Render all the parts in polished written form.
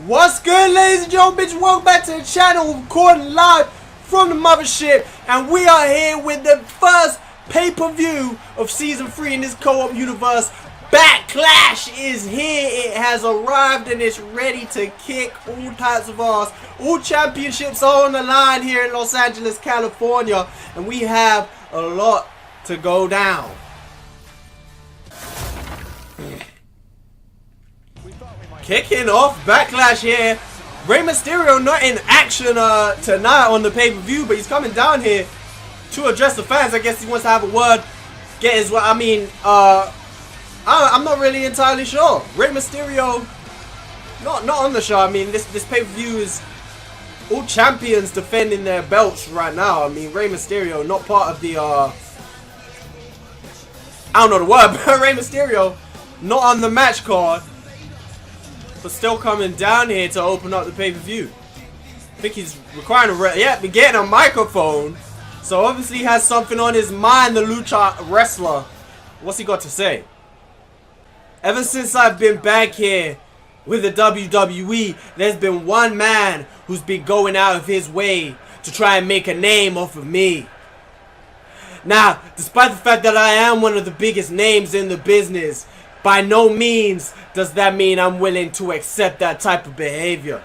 What's good, ladies and gentlemen? Bitch, welcome back to the channel. Recording live from the mothership, and we are here with the first pay-per-view of season 3 in this co-op universe. Backlash is here. It has arrived and it's ready to kick all types of ass. All championships are on the line here in Los Angeles, California, and we have a lot to go down. Kicking off Backlash here. Rey Mysterio not in action tonight on the pay-per-view, but he's coming down here to address the fans. I guess he wants to have a word. Get his, I mean, I'm not really entirely sure. Rey Mysterio, not on the show. I mean, this pay-per-view is all champions defending their belts right now. I mean, Rey Mysterio not part of the I don't know the word, but Rey Mysterio not on the match card, but still coming down here to open up the pay-per-view. I think he's requiring been getting a microphone, so obviously he has something on his mind, the lucha wrestler. What's he got to say? Ever since I've been back here with the WWE, there's been one man who's been going out of his way to try and make a name off of me. Now, despite the fact that I am one of the biggest names in the business, by no means does that mean I'm willing to accept that type of behavior.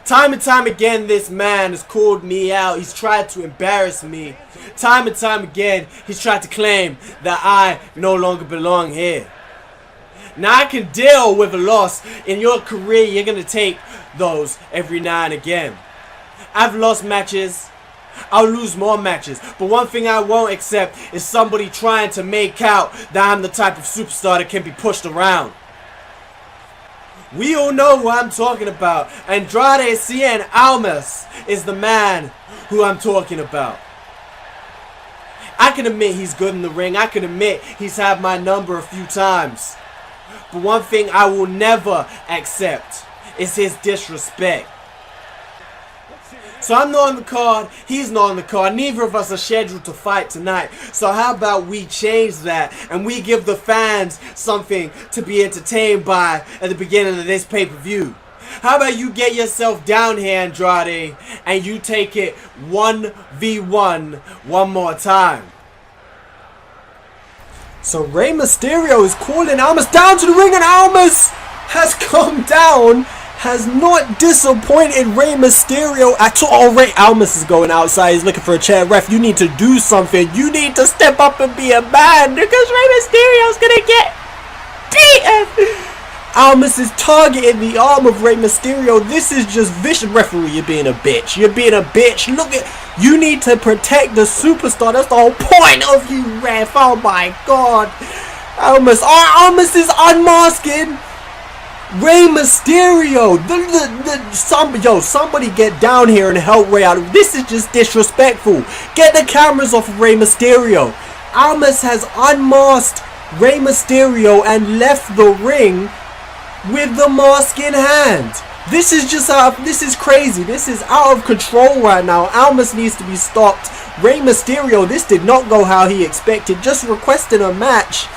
Time and time again, this man has called me out. He's tried to embarrass me. Time and time again, he's tried to claim that I no longer belong here. Now, I can deal with a loss. In your career, you're going to take those every now and again. I've lost matches. I'll lose more matches, but one thing I won't accept is somebody trying to make out that I'm the type of superstar that can be pushed around. We all know who I'm talking about. Andrade Cien Almas is the man who I'm talking about. I can admit he's good in the ring. I can admit he's had my number a few times. But one thing I will never accept is his disrespect. So I'm not on the card, he's not on the card, neither of us are scheduled to fight tonight. So how about we change that and we give the fans something to be entertained by at the beginning of this pay-per-view. How about you get yourself down here, Andrade, and you take it 1v1 one more time. So Rey Mysterio is calling Almas down to the ring, and Almas has come down. Has not disappointed Rey Mysterio at all. Oh, Almas is going outside. He's looking for a chair. Ref, you need to do something. You need to step up and be a man, because Rey Mysterio's gonna get beaten. Almas is targeting the arm of Rey Mysterio. This is just vicious. Referee, you're being a bitch. You're being a bitch. Look at, you need to protect the superstar. That's the whole point of you, ref. Oh my god. Almas is unmasking Rey Mysterio. Somebody get down here and help Rey out. This is just disrespectful. Get the cameras off of Rey Mysterio. Almas has unmasked Rey Mysterio and left the ring with the mask in hand. This is just this is crazy. This is out of control right now. Almas needs to be stopped. Rey Mysterio, this did not go how he expected. Just requesting a match,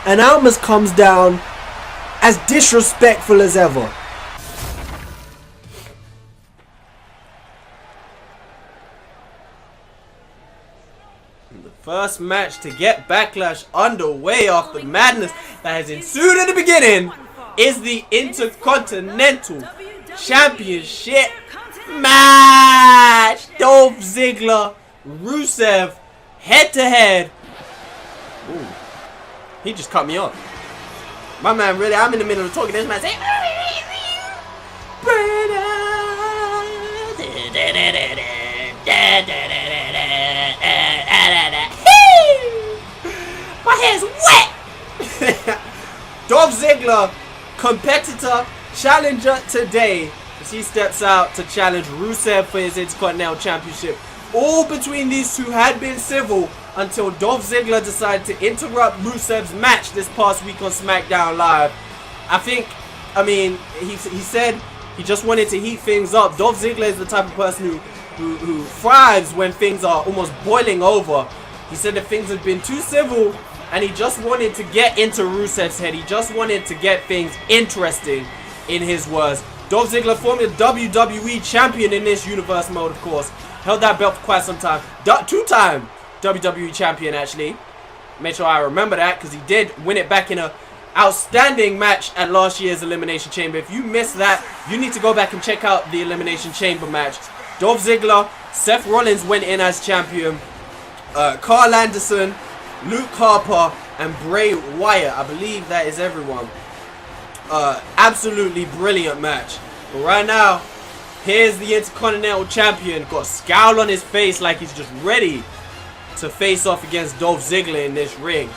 and Almas comes down as disrespectful as ever. The first match to get Backlash underway after madness that has ensued in the beginning is the Intercontinental Championship match. Dolph Ziggler, Rusev, head to head. Ooh, he just cut me off. My man, really, I'm in the middle of talking. This man say, my hair's wet. Dolph Ziggler, competitor, challenger today, as he steps out to challenge Rusev for his Intercontinental Championship. All between these two had been civil until Dolph Ziggler decided to interrupt Rusev's match this past week on SmackDown Live. I mean, he said he just wanted to heat things up. Dolph Ziggler is the type of person who thrives when things are almost boiling over. He said that things had been too civil, and he just wanted to get into Rusev's head. He just wanted to get things interesting. in his words. Dolph Ziggler, former WWE champion in this universe mode, of course. Held that belt for quite some time. Two-time WWE champion, actually. Make sure I remember that, because he did win it back in a outstanding match at last year's Elimination Chamber. If you missed that, you need to go back and check out the Elimination Chamber match. Dolph Ziggler, Seth Rollins went in as champion. Carl Anderson, Luke Harper, and Bray Wyatt. I believe that is everyone. Absolutely brilliant match. But right now, here's the Intercontinental Champion. Got a scowl on his face like he's just ready to face off against Dolph Ziggler in this ring.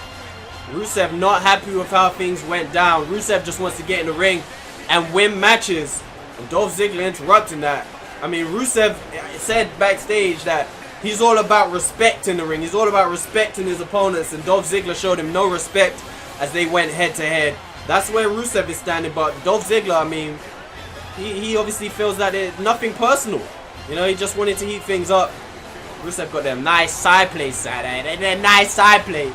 Rusev not happy with how things went down. Rusev just wants to get in the ring and win matches. And Dolph Ziggler interrupting that. I mean, Rusev said backstage that he's all about respect in the ring. He's all about respecting his opponents. And Dolph Ziggler showed him no respect as they went head to head. That's where Rusev is standing. But Dolph Ziggler, I mean, he obviously feels that it's nothing personal. You know, he just wanted to heat things up. Rusev got them nice side plays, nice side plays.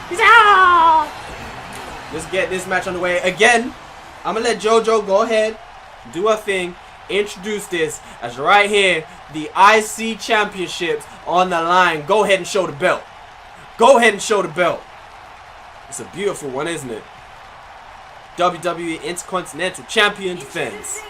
He's out. Let's get this match on the way. Again, I'm going to let JoJo go ahead, do her thing, introduce this as right here, the IC Championships on the line. Go ahead and show the belt. Go ahead and show the belt. It's a beautiful one, isn't it? WWE Intercontinental Champion defense.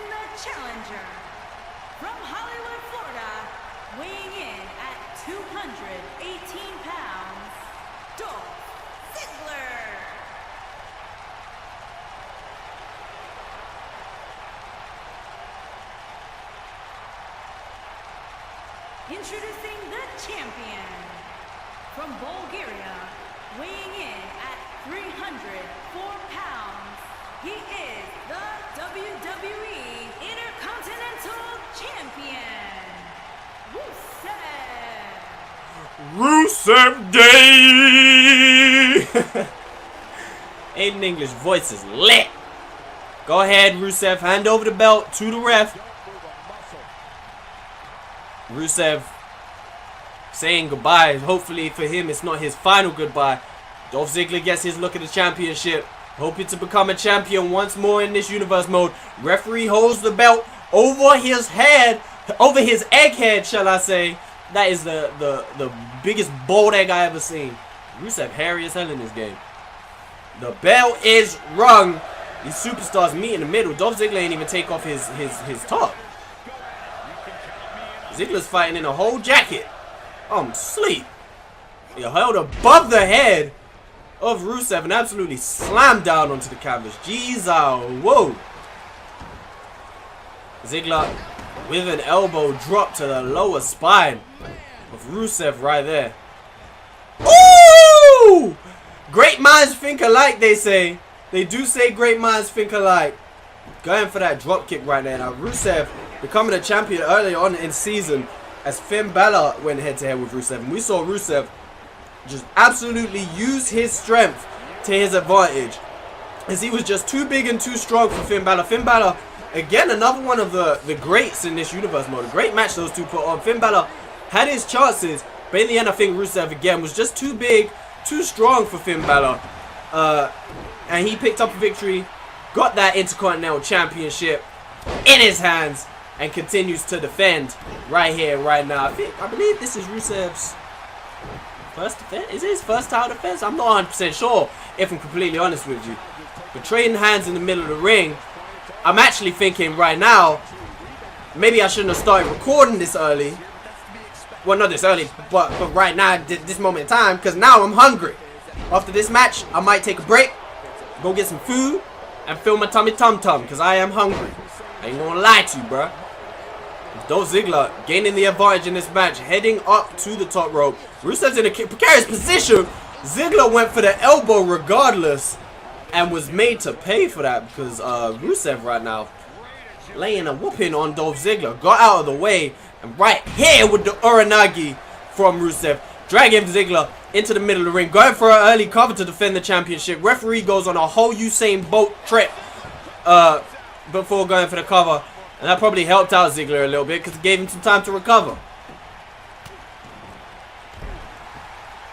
Introducing the champion from Bulgaria, weighing in at 304 pounds, he is the WWE Intercontinental Champion, Rusev. Rusev Day! Aiden English voice is lit. Go ahead, Rusev, hand over the belt to the ref. Rusev saying goodbye. Hopefully for him it's not his final goodbye. Dolph Ziggler gets his look at the championship, hoping to become a champion once more in this universe mode. Referee holds the belt over his head, over his egghead, shall I say. That is the biggest bald egg I ever seen. Rusev hairy as hell in this game. The bell is rung. These superstars meet in the middle. Dolph Ziggler ain't even take off his top. Ziggler's fighting in a whole jacket. Sleep. He held above the head of Rusev and absolutely slammed down onto the canvas. Jeez, whoa. Ziggler with an elbow drop to the lower spine of Rusev right there. Ooh! Great minds think alike, they say. They do say great minds think alike. Going for that drop kick right there. Now, Rusev becoming a champion early on in season as Finn Balor went head to head with Rusev. And we saw Rusev just absolutely use his strength to his advantage, as he was just too big and too strong for Finn Balor. Finn Balor, again, another one of the greats in this universe mode. A great match those two put on. Finn Balor had his chances, but in the end I think Rusev again was just too big, too strong for Finn Balor. And he picked up a victory, got that Intercontinental Championship in his hands, and continues to defend right here, right now. I believe this is Rusev's first defense. Is it his first title defense? I'm not 100% sure, if I'm completely honest with you. But trading hands in the middle of the ring, I'm actually thinking right now, maybe I shouldn't have started recording this early. Well, not this early, but right now, this moment in time, because now I'm hungry. After this match, I might take a break, go get some food, and fill my tummy tum-tum, because I am hungry. I ain't gonna lie to you, bruh. Dolph Ziggler gaining the advantage in this match, heading up to the top rope. Rusev's in a precarious position. Ziggler went for the elbow regardless, and was made to pay for that, because Rusev right now laying a whooping on Dolph Ziggler. Got out of the way, and right here with the Uranagi from Rusev, dragging Ziggler into the middle of the ring, going for an early cover to defend the championship. Referee goes on a whole Usain Bolt trip before going for the cover, and that probably helped out Ziggler a little bit because it gave him some time to recover.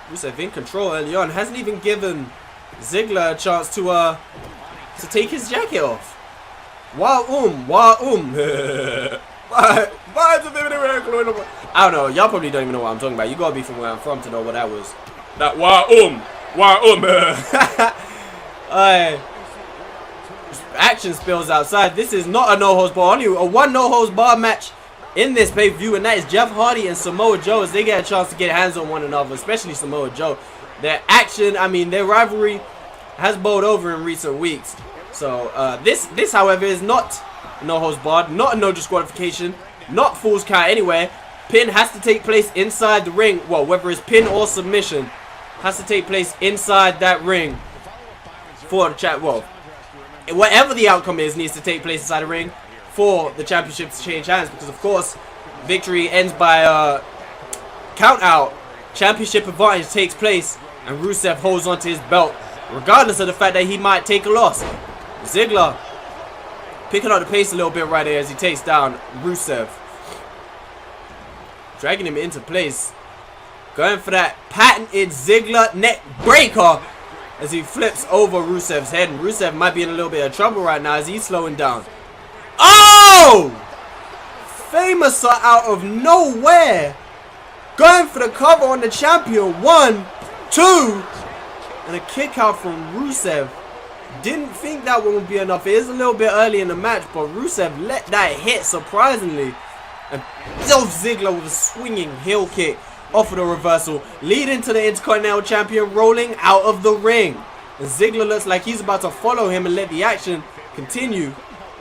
Rusev in control early on, hasn't even given Ziggler a chance to take his jacket off. I don't know. Y'all probably don't even know what I'm talking about. You gotta be from where I'm from to know what that was. That action spills outside. This is not a no-holds bar. Only a one no-holds bar match in this pay-per-view, and that is Jeff Hardy and Samoa Joe as they get a chance to get hands on one another, especially Samoa Joe. Their action, I mean, their rivalry has bowled over in recent weeks. So this, however, is not a no-holds barred, not a no disqualification, not Fool's Count anywhere. Pin has to take place inside the ring. Well, whether it's pin or submission, has to take place inside that ring for the chat. Well, whatever the outcome is, needs to take place inside the ring for the championship to change hands. Because, of course, victory ends by count out. Championship advantage takes place, and Rusev holds onto his belt, regardless of the fact that he might take a loss. Ziggler picking up the pace a little bit right there as he takes down Rusev. Dragging him into place. Going for that patented Ziggler neck breaker as he flips over Rusev's head. And Rusev might be in a little bit of trouble right now as he's slowing down. Oh! Famous out of nowhere. Going for the cover on the champion. 1, 2. And a kick out from Rusev. Didn't think that one would be enough. It is a little bit early in the match, but Rusev let that hit surprisingly. And Dolph Ziggler with a swinging heel kick off of the reversal, leading to the Intercontinental Champion rolling out of the ring. And Ziggler looks like he's about to follow him and let the action continue.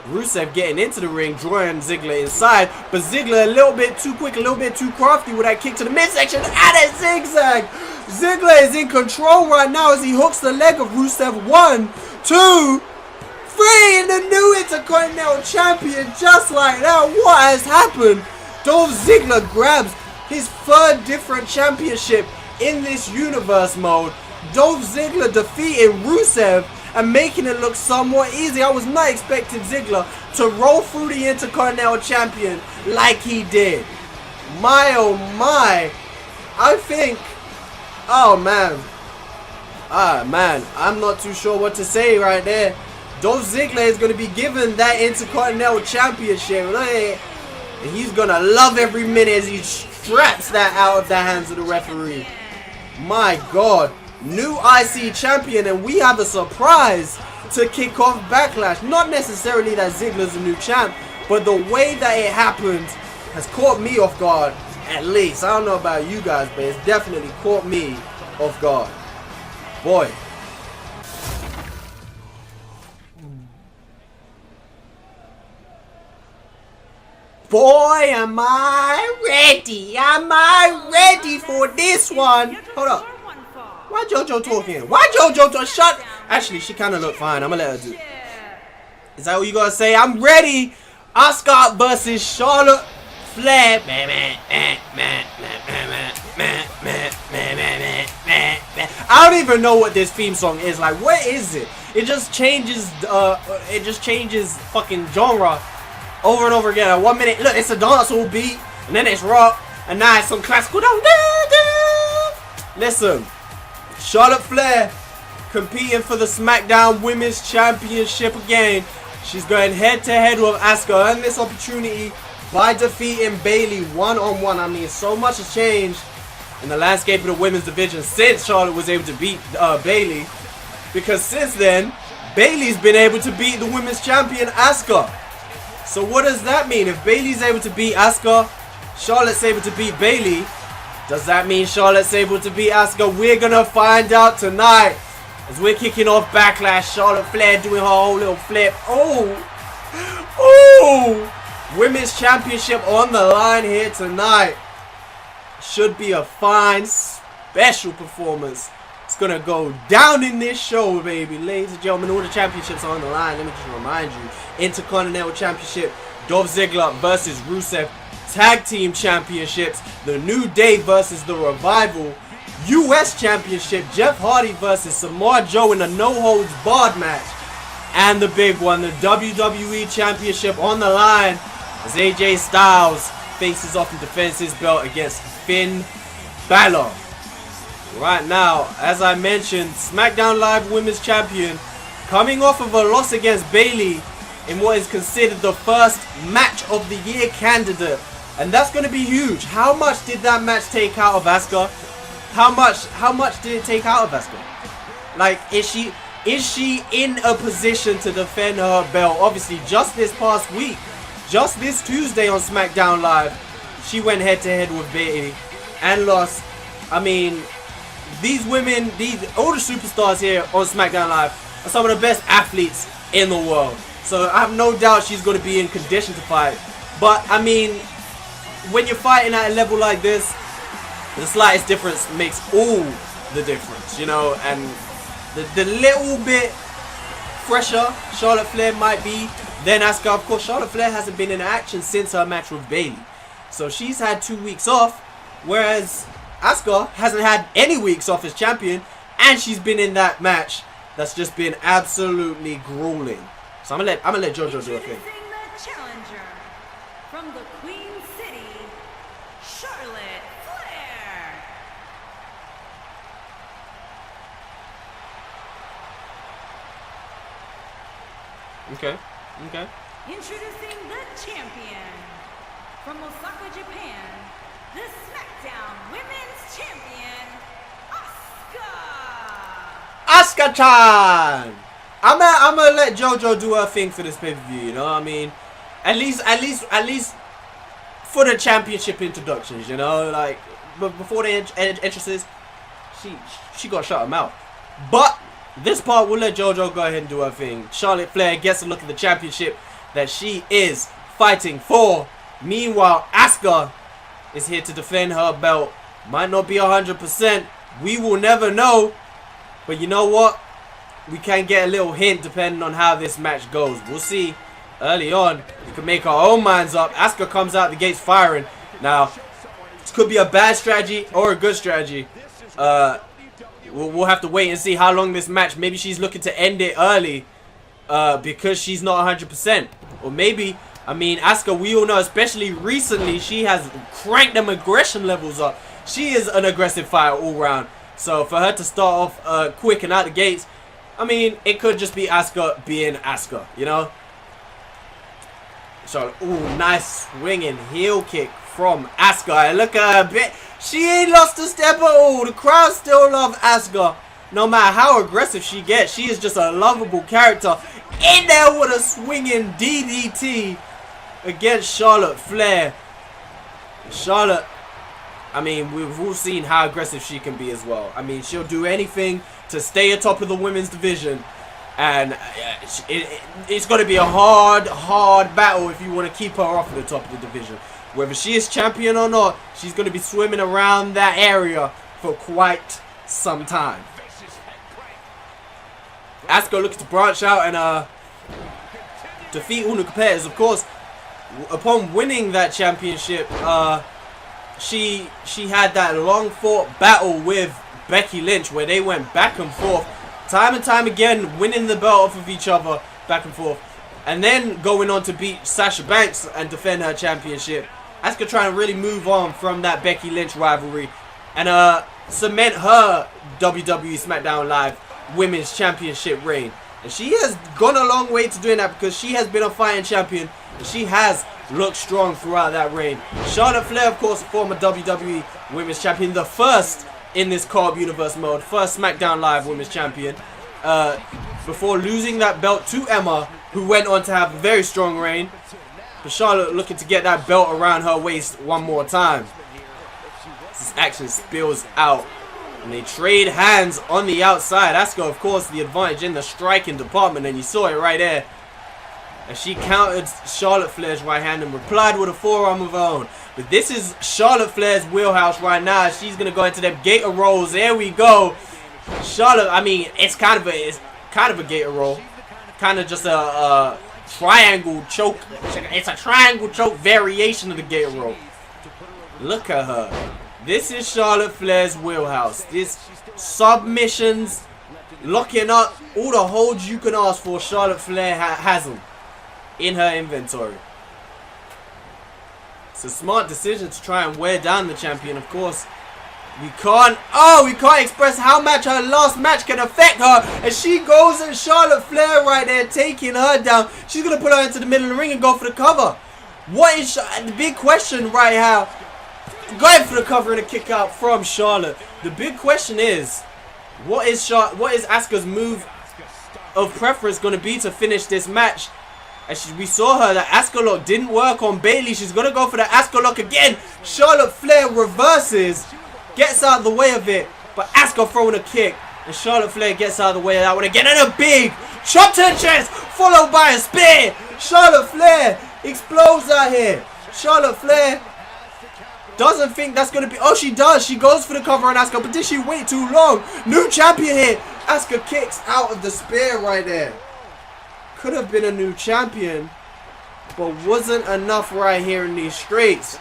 Rusev getting into the ring, drawing Ziggler inside, but Ziggler a little bit too quick, a little bit too crafty with that kick to the midsection and a zigzag. Ziggler is in control right now as he hooks the leg of Rusev. 1, 2, 3, and the new Intercontinental Champion just like that. What has happened? Dolph Ziggler grabs his 3rd different championship in this universe mode. Dolph Ziggler defeating Rusev and making it look somewhat easy. I was not expecting Ziggler to roll through the Intercontinental Champion like he did. My oh my. I think, oh man. I'm not too sure what to say right there. Dolph Ziggler is going to be given that Intercontinental Championship. And he's going to love every minute as he straps that out of the hands of the referee. My God. New IC champion, and we have a surprise to kick off Backlash. Not necessarily that Ziggler's a new champ, but the way that it happened has caught me off guard, at least. I don't know about you guys, but it's definitely caught me off guard. Boy. Boy, am I ready. Am I ready for this one? Hold up. Why JoJo talking? Why JoJo talking? Shut. Actually, she kind of looked fine. I'm going to let her do. Is that what you going to say? I'm ready. Asuka versus Charlotte Flair. I don't even know what this theme song is. Like, what is it? It just changes. Fucking genre over and over again. 1 minute, look, it's a dancehall beat, and then it's rock, and now it's some classical. Listen, Charlotte Flair competing for the SmackDown Women's Championship again. She's going head to head with Asuka. Earned this opportunity by defeating Bayley one-on-one. I mean, so much has changed in the landscape of the women's division since Charlotte was able to beat Bayley. Because since then, Bayley's been able to beat the women's champion Asuka. So what does that mean? If Bayley's able to beat Asuka, Charlotte's able to beat Bayley, does that mean Charlotte's able to beat Asuka? We're going to find out tonight as we're kicking off Backlash. Charlotte Flair doing her whole little flip. Oh! Women's Championship on the line here tonight. Should be a fine, special performance. It's going to go down in this show, baby. Ladies and gentlemen, all the championships are on the line. Let me just remind you. Intercontinental Championship, Dolph Ziggler versus Rusev. Tag Team Championships, The New Day versus The Revival. US Championship, Jeff Hardy versus Samoa Joe in a no-holds-barred match. And the big one, the WWE Championship on the line as AJ Styles faces off and defends his belt against Finn Balor. Right now, as I mentioned, SmackDown Live Women's Champion coming off of a loss against Bayley in what is considered the first match of the year candidate. And that's going to be huge. How much did that match take out of Asuka? How much did it take out of Asuka? Like, is she in a position to defend her belt? Obviously, just this past week, just this Tuesday on SmackDown Live, she went head-to-head with Bayley and lost. I mean, these women, all the superstars here on SmackDown Live are some of the best athletes in the world. So I have no doubt she's going to be in condition to fight. But, I mean, when you're fighting at a level like this, the slightest difference makes all the difference, you know. And the little bit fresher Charlotte Flair might be than Asuka. Of course, Charlotte Flair hasn't been in action since her match with Bayley. So she's had 2 weeks off, whereas Asuka hasn't had any weeks off as champion, and she's been in that match that's just been absolutely grueling. So I'm gonna let JoJo do a thing. The challenger from the Queen City, Charlotte Flair. Okay. Introducing the champion from Osaka, Japan, the SmackDown Women's Champion, Asuka. Asuka-chan! I'm gonna let JoJo do her thing for this pay-per-view, you know what I mean? At least for the championship introductions, you know? Like, but before the entrances, she got shut them out. But this part, we'll let JoJo go ahead and do her thing. Charlotte Flair gets a look at the championship that she is fighting for. Meanwhile, Asuka is here to defend her belt. Might not be 100%. We will never know. But you know what? We can get a little hint depending on how this match goes. We'll see. Early on, we can make our own minds up. Asuka comes out the gates firing. Now, this could be a bad strategy or a good strategy. We'll have to wait and see how long this match. Maybe she's looking to end it early because she's not 100%. Or maybe, I mean, Asuka, we all know, especially recently, she has cranked them aggression levels up. She is an aggressive fighter all round. So for her to start off quick and out the gates, I mean, it could just be Asuka being Asuka, you know? So, ooh, nice swinging heel kick from Asuka. And look at her bit. She ain't lost a step at all. The crowd still love Asuka. No matter how aggressive she gets, she is just a lovable character. In there with a swinging DDT against Charlotte Flair. Charlotte, I mean, we've all seen how aggressive she can be as well. I mean, she'll do anything to stay atop of the women's division. And it's going to be a hard battle if you want to keep her off of the top of the division. Whether she is champion or not, she's going to be swimming around that area for quite some time. Asuka looking to branch out and defeat all the competitors. Of course, upon winning that championship, she had that long fought battle with Becky Lynch where they went back and forth time and time again, winning the belt off of each other back and forth, and then going on to beat Sasha Banks and defend her championship. Asuka trying to really move on from that Becky Lynch rivalry and cement her WWE SmackDown Live Women's Championship reign. And she has gone a long way to doing that because she has been a fighting champion and she has looked strong throughout that reign. Charlotte Flair, of course, former WWE Women's Champion, the first in this co-op universe mode, first SmackDown Live Women's Champion, before losing that belt to Emma, who went on to have a very strong reign. But Charlotte looking to get that belt around her waist one more time. This action spills out and they trade hands on the outside. Asuka, of course, the advantage in the striking department, and you saw it right there. And she countered Charlotte Flair's right hand and replied with a forearm of her own. But this is Charlotte Flair's wheelhouse right now. She's going to go into them gator rolls. There we go. Charlotte, I mean, it's kind of a gator roll. Kind of just a triangle choke. It's a triangle choke variation of the gator roll. Look at her. This is Charlotte Flair's wheelhouse. This submissions, locking up, all the holds you can ask for. Charlotte Flair has them in her inventory. It's a smart decision to try and wear down the champion. Of course, we can't express how much her last match can affect her. And she goes at Charlotte Flair right there, taking her down. She's going to put her into the middle of the ring and go for the cover. What is the big question right now? Going for the cover and a kick out from Charlotte. The big question is, what is Asuka's move of preference going to be to finish this match? And we saw her, that Asuka lock didn't work on Bayley. She's going to go for the Asuka lock again. Charlotte Flair reverses, gets out of the way of it, but Asuka throwing a kick, and Charlotte Flair gets out of the way of that one again, and a big chop to the chest, followed by a spear. Charlotte Flair explodes out here. Charlotte Flair doesn't think that's going to be... Oh, she does. She goes for the cover on Asuka, but did she wait too long? New champion here. Asuka kicks out of the spear right there. Could have been a new champion, but wasn't enough right here in these streets.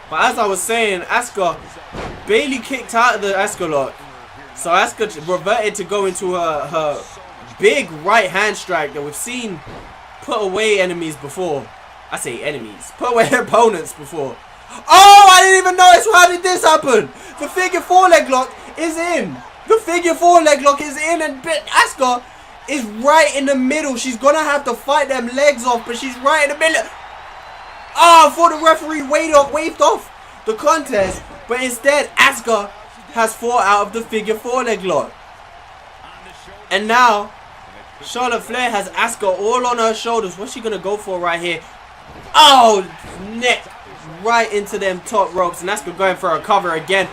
But as I was saying, Asuka, Bayley kicked out of the Asuka lock. So Asuka reverted to go into her big right hand strike that we've seen put away enemies before. I say enemies. Put away opponents before. Oh, I didn't even notice. How did this happen? The figure 4 leg lock is in. The figure 4 leg lock is in, and Asuka is right in the middle. She's gonna have to fight them legs off, but she's right in the middle. Oh, I thought the referee waved off the contest, but instead Asuka has fought out of the figure 4 leg lock. And now Charlotte Flair has Asuka all on her shoulders. What's she gonna go for right here? Oh, neck right into them top ropes, and Asuka going for a cover again.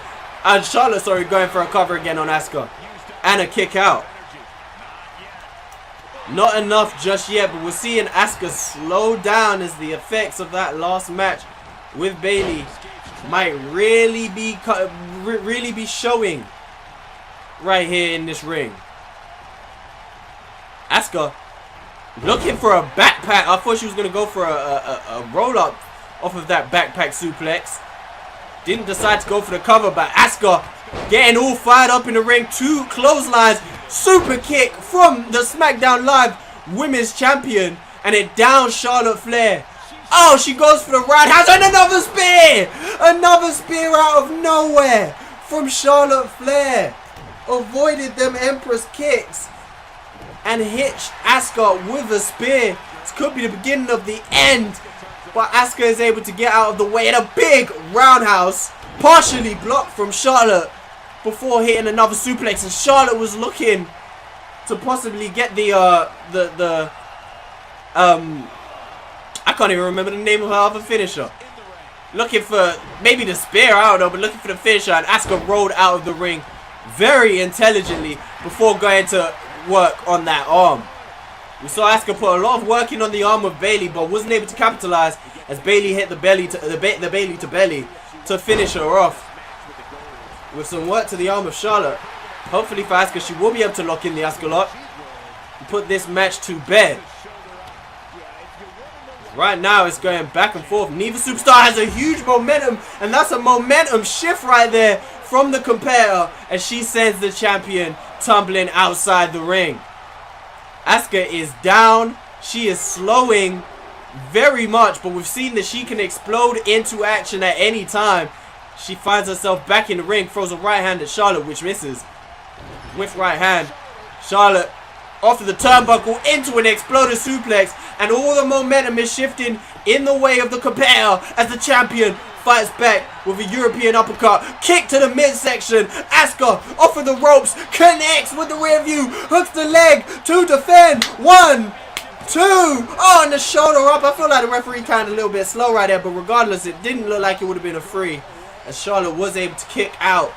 And Charlotte, sorry, going for a cover again on Asuka. And a kick out. Not enough just yet, but we're seeing Asuka slow down as the effects of that last match with Bayley might really be showing right here in this ring. Asuka looking for a backpack. I thought she was going to go for a roll-up off of that backpack suplex. Didn't decide to go for the cover, but Asuka getting all fired up in the ring. 2 clotheslines. Super kick from the SmackDown Live Women's Champion, and it downs Charlotte Flair. Oh, she goes for the roundhouse and another spear! Another spear out of nowhere from Charlotte Flair. Avoided them Empress kicks and hitched Asuka with a spear. This could be the beginning of the end, but Asuka is able to get out of the way, and a big roundhouse partially blocked from Charlotte before hitting another suplex. And Charlotte was looking to possibly get I can't even remember the name of her other finisher. Looking for maybe the spear, I don't know, but looking for the finisher, and Asuka rolled out of the ring very intelligently before going to work on that arm. We saw Asuka put a lot of work in on the arm of Bayley, but wasn't able to capitalize as Bayley hit the belly to the Bayley to belly to finish her off. With some work to the arm of Charlotte, hopefully for Asuka, she will be able to lock in the Asuka lock and put this match to bed. Right now, it's going back and forth. Neither superstar has a huge momentum, and that's a momentum shift right there from the competitor as she sends the champion tumbling outside the ring. Asuka is down. She is slowing very much, but we've seen that she can explode into action at any time. She finds herself back in the ring, throws a right hand at Charlotte, which misses. With right hand, Charlotte off of the turnbuckle into an exploded suplex, and all the momentum is shifting in the way of the competitor as the champion fights back with a European uppercut. Kick to the midsection. Asuka off of the ropes, connects with the rear view, hooks the leg to defend. 1, 2. Oh, and the shoulder up. I feel like the referee kind of a little bit slow right there, but regardless, it didn't look like it would have been a free, as Charlotte was able to kick out.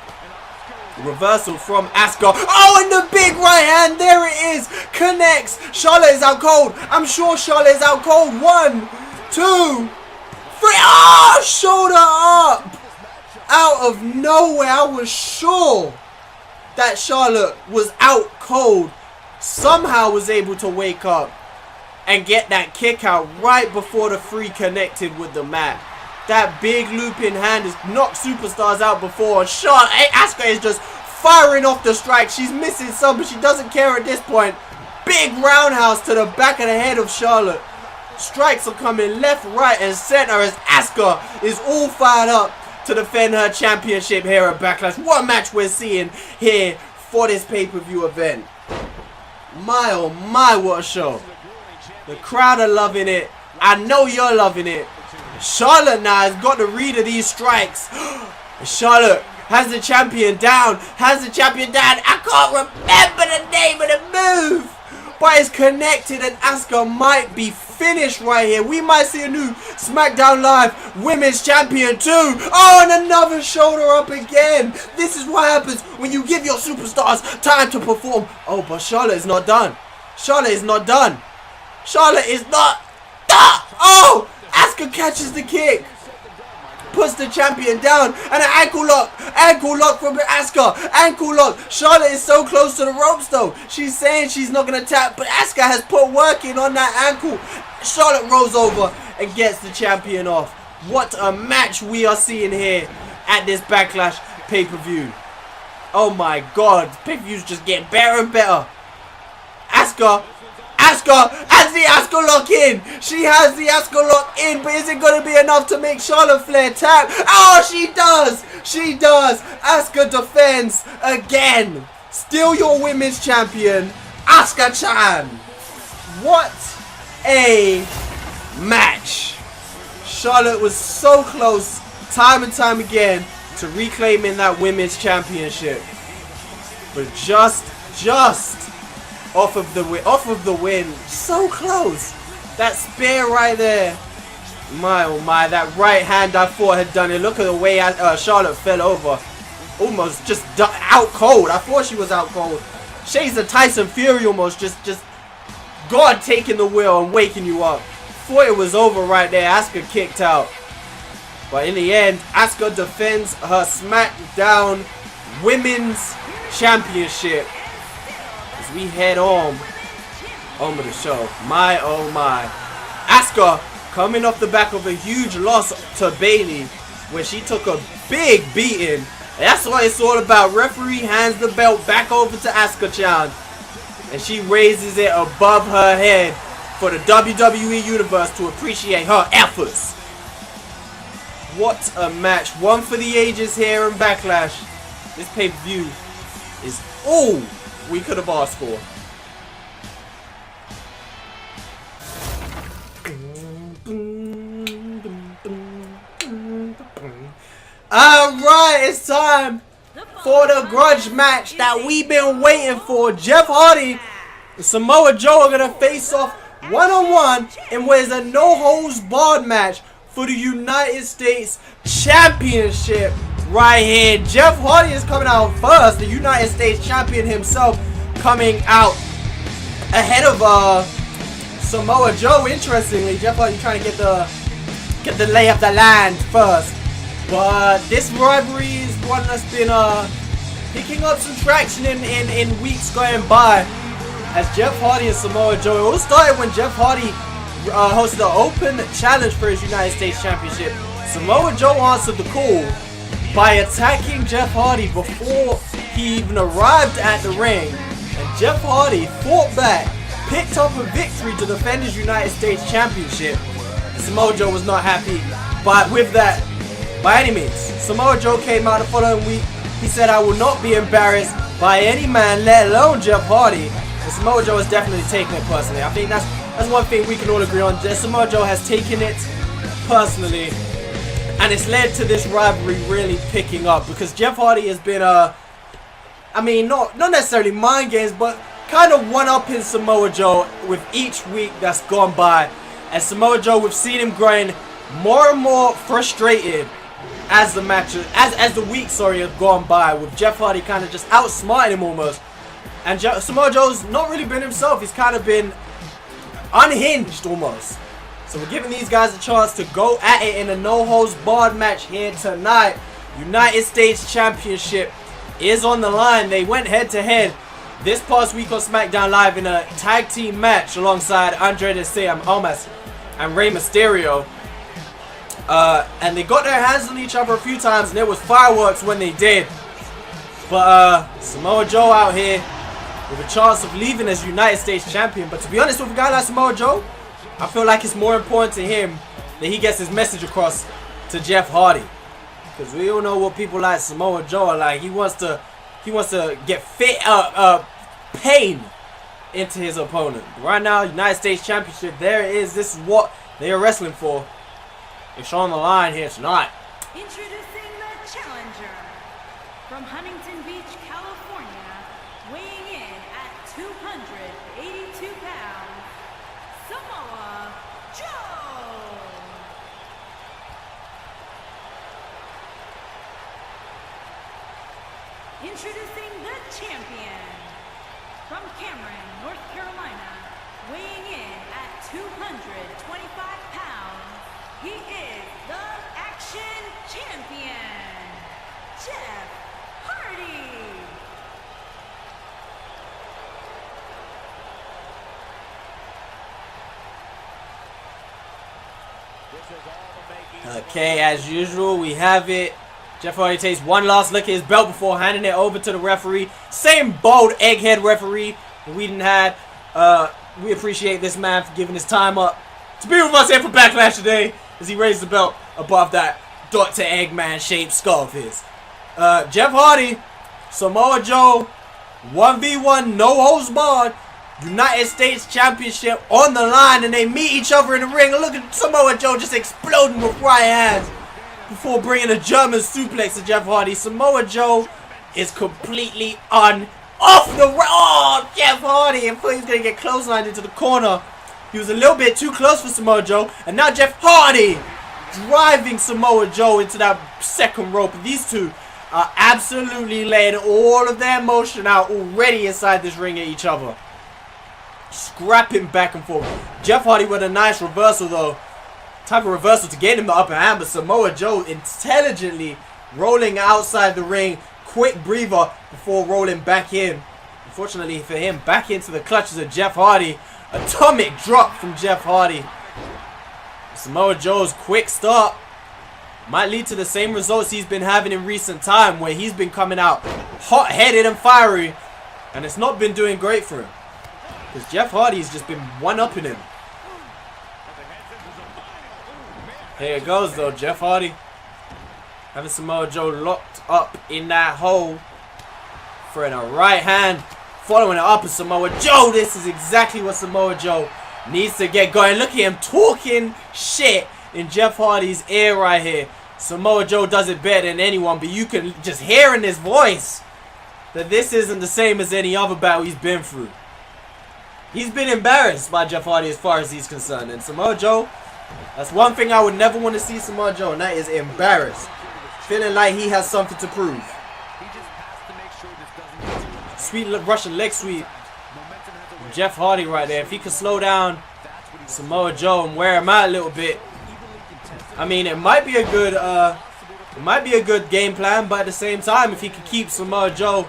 Reversal from Asuka. Oh, and the big right hand. There it is. Connects. Charlotte is out cold. I'm sure Charlotte is out cold. 1, 2, 3. Oh, shoulder up. Out of nowhere. I was sure that Charlotte was out cold. Somehow was able to wake up and get that kick out right before the 3 connected with the mat. That big looping hand has knocked superstars out before. Asuka is just firing off the strike. She's missing some, but she doesn't care at this point. Big roundhouse to the back of the head of Charlotte. Strikes are coming left, right, and center as Asuka is all fired up to defend her championship here at Backlash. What a match we're seeing here for this pay-per-view event. My oh my, what a show. The crowd are loving it. I know you're loving it. Charlotte now has got the read of these strikes. Charlotte has the champion down. I can't remember the name of the move. But it's connected and Asuka might be finished right here. We might see a new SmackDown Live Women's Champion too. Oh, and another shoulder up again. This is what happens when you give your superstars time to perform. Oh, but Charlotte is not done. Charlotte is not done. Charlotte is not done. Oh, Asuka catches the kick. Puts the champion down and an ankle lock from Asuka, ankle lock. Charlotte is so close to the ropes though. She's saying she's not gonna tap, but Asuka has put work in on that ankle. Charlotte rolls over and gets the champion off. What a match we are seeing here at this Backlash pay-per-view. Oh my god, pay-per-view's just getting better and better. Asuka has the Asuka lock in. She has the Asuka lock in, but is it going to be enough to make Charlotte Flair tap? Oh, she does. She does. Asuka defends again. Still your women's champion, Asuka-chan. What a match. Charlotte was so close time and time again to reclaiming that women's championship. But just off of the win. So close. That spear right there. My oh my, that right hand I thought had done it. Look at the way Charlotte fell over. Almost just out cold. I thought she was out cold. Shades of Tyson Fury almost. Just God taking the wheel and waking you up. Thought it was over right there. Asuka kicked out. But in the end, Asuka defends her SmackDown Women's Championship. As we head on with the show. My oh my. Asuka coming off the back of a huge loss to Bayley, where she took a big beating. And that's what it's all about. Referee hands the belt back over to Asuka-chan, and she raises it above her head for the WWE Universe to appreciate her efforts. What a match. One for the ages here in Backlash. This pay-per-view is all we could have asked for. Alright, it's time for the grudge match that we've been waiting for. Jeff Hardy and Samoa Joe are going to face off one-on-one in what is a no-holds-barred match for the United States Championship right here. Jeff Hardy is coming out first, the United States Champion himself coming out ahead of Samoa Joe. Interestingly, Jeff Hardy trying to get the lay of the land first. But this rivalry is one that's been picking up some traction in weeks going by, as Jeff Hardy and Samoa Joe. It all started when Jeff Hardy hosted an open challenge for his United States Championship. Samoa Joe answered the call by attacking Jeff Hardy before he even arrived at the ring. And Jeff Hardy fought back, picked up a victory to defend his United States Championship. Samoa Joe was not happy with that by any means. Samoa Joe came out the following week. He said, "I will not be embarrassed by any man, let alone Jeff Hardy." And Samoa Joe has definitely taken it personally. I think that's one thing we can all agree on. Samoa Joe has taken it personally, and it's led to this rivalry really picking up, because Jeff Hardy has been I mean, not necessarily mind games, but kind of one-upping Samoa Joe with each week that's gone by. And Samoa Joe, we've seen him growing more and more frustrated as the matches, as the weeks have gone by, with Jeff Hardy kind of just outsmarting him almost. And Samoa Joe's not really been himself. He's kind of been unhinged almost. So we're giving these guys a chance to go at it in a no-holds-barred match here tonight. United States Championship is on the line. They went head-to-head this past week on SmackDown Live in a tag team match alongside Umasked and Rey Mysterio. And they got their hands on each other a few times, and there was fireworks when they did. But Samoa Joe out here with a chance of leaving as United States Champion. But to be honest with a guy like Samoa Joe, I feel like it's more important to him that he gets his message across to Jeff Hardy. Because we all know what people like Samoa Joe are like. He wants to get pain into his opponent. Right now, United States Championship, there it is. This is what they are wrestling for. It's on the line here tonight. Introducing the challenger from Huntington Beach, California, weighing in at 282 pounds, Samoa Joe. Introducing the champion from Cameron, North Carolina, weighing in at 225 pounds, he is the Action Champion, Jeff Hardy. Okay, as usual, we have it. Jeff Hardy takes one last look at his belt before handing it over to the referee. Same bold egghead referee we didn't had. We appreciate this man for giving his time up to be with us here for Backlash today as he raised the belt above that Dr. Eggman shaped skull of his. Jeff Hardy, Samoa Joe, 1v1, no holds barred, United States Championship on the line, and they meet each other in the ring. And look at Samoa Joe just exploding with right hands before bringing a German suplex to Jeff Hardy. Samoa Joe is completely off the road. Oh, Jeff Hardy! I thought he was going to get clotheslined into the corner. He was a little bit too close for Samoa Joe. And now Jeff Hardy driving Samoa Joe into that second rope. And these two are absolutely laying all of their emotion out already inside this ring at each other. Scrapping back and forth. Jeff Hardy with a nice reversal though. Type of reversal to get him the upper hand. But Samoa Joe intelligently rolling outside the ring. Quick breather before rolling back in. Unfortunately for him, back into the clutches of Jeff Hardy. Atomic drop from Jeff Hardy. Samoa Joe's quick start might lead to the same results he's been having in recent time, where he's been coming out hot-headed and fiery, and it's not been doing great for him. Because Jeff Hardy's just been one-upping him. Here it goes though, Jeff Hardy having Samoa Joe locked up in that hole. Throwing a right hand, following it up with Samoa Joe. This is exactly what Samoa Joe needs to get going. Look at him talking shit in Jeff Hardy's ear right here. Samoa Joe does it better than anyone, but you can just hear in his voice that this isn't the same as any other battle he's been through. He's been embarrassed by Jeff Hardy as far as he's concerned. And Samoa Joe, that's one thing I would never want to see Samoa Joe, and that is embarrassed. Feeling like he has something to prove. Sweet Russian leg sweep. Jeff Hardy right there. If he could slow down Samoa Joe and wear him out a little bit, I mean, it might be a good game plan. But at the same time, if he could keep Samoa Joe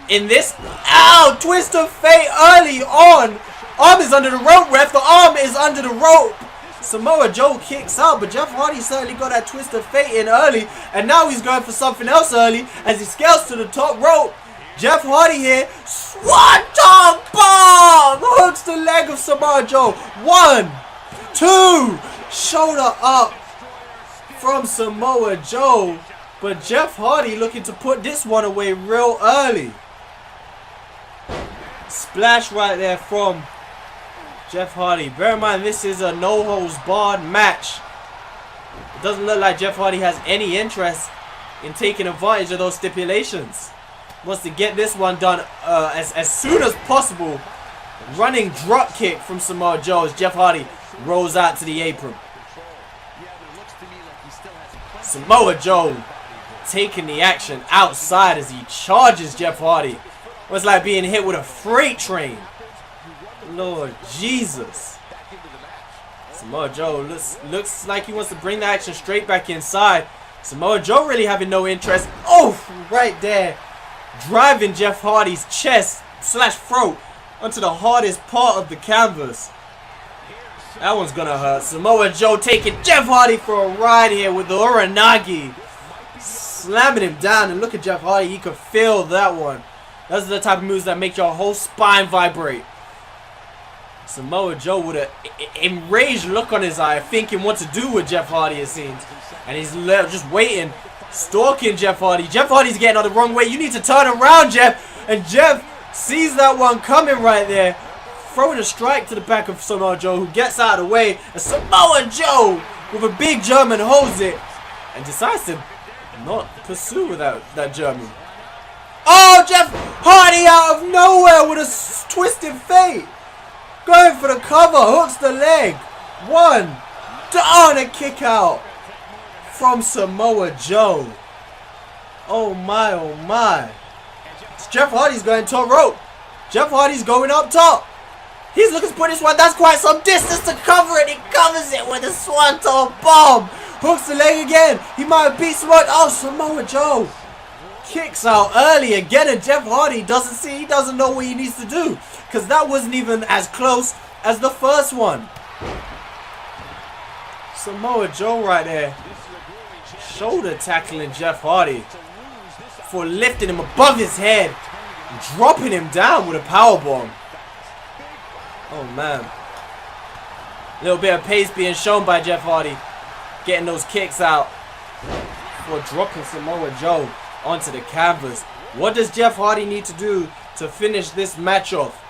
in this, ow, twist of fate early on. Arm is under the rope, ref. The arm is under the rope. Samoa Joe kicks out, but Jeff Hardy certainly got that twist of fate in early, and now he's going for something else early as he scales to the top rope. Jeff Hardy here, Swanton Bomb! Hooks the leg of Samoa Joe. 1, 2, shoulder up from Samoa Joe, but Jeff Hardy looking to put this one away real early. Splash right there from Jeff Hardy. Bear in mind, this is a no-holds-barred match. It doesn't look like Jeff Hardy has any interest in taking advantage of those stipulations. Wants to get this one done as soon as possible. Running drop kick from Samoa Joe as Jeff Hardy rolls out to the apron. Samoa Joe taking the action outside as he charges Jeff Hardy. It was like being hit with a freight train. Lord Jesus. Samoa Joe looks like he wants to bring the action straight back inside. Samoa Joe really having no interest. Oh, right there. Driving Jeff Hardy's chest / throat onto the hardest part of the canvas. That one's gonna hurt. Samoa Joe taking Jeff Hardy for a ride here with the Uranagi. Slamming him down, and look at Jeff Hardy. He could feel that one. Those are the type of moves that make your whole spine vibrate. Samoa Joe with an enraged look on his eye, thinking what to do with Jeff Hardy, it seems. And he's just waiting, stalking Jeff Hardy. Jeff Hardy's getting on the wrong way. You need to turn around, Jeff. And Jeff sees that one coming right there, throwing a strike to the back of Samoa Joe, who gets out of the way. And Samoa Joe, with a big German, holds it and decides to not pursue with that German. Oh, Jeff Hardy out of nowhere with a twisted fate. Going for the cover, hooks the leg. One, down, a kick out from Samoa Joe. Oh my, oh my. Jeff Hardy's going top rope. Jeff Hardy's going up top. He's looking to put this one. That's quite some distance to cover it. He covers it with a swanton bomb. Hooks the leg again. He might have beat Samoa. Oh, Samoa Joe kicks out early again, and Jeff Hardy doesn't see. He doesn't know what he needs to do, because that wasn't even as close as the first one. Samoa Joe right there, shoulder tackling Jeff Hardy for lifting him above his head, dropping him down with a powerbomb. Oh man. A little bit of pace being shown by Jeff Hardy, getting those kicks out for dropping Samoa Joe onto the canvas. What does Jeff Hardy need to do to finish this match off?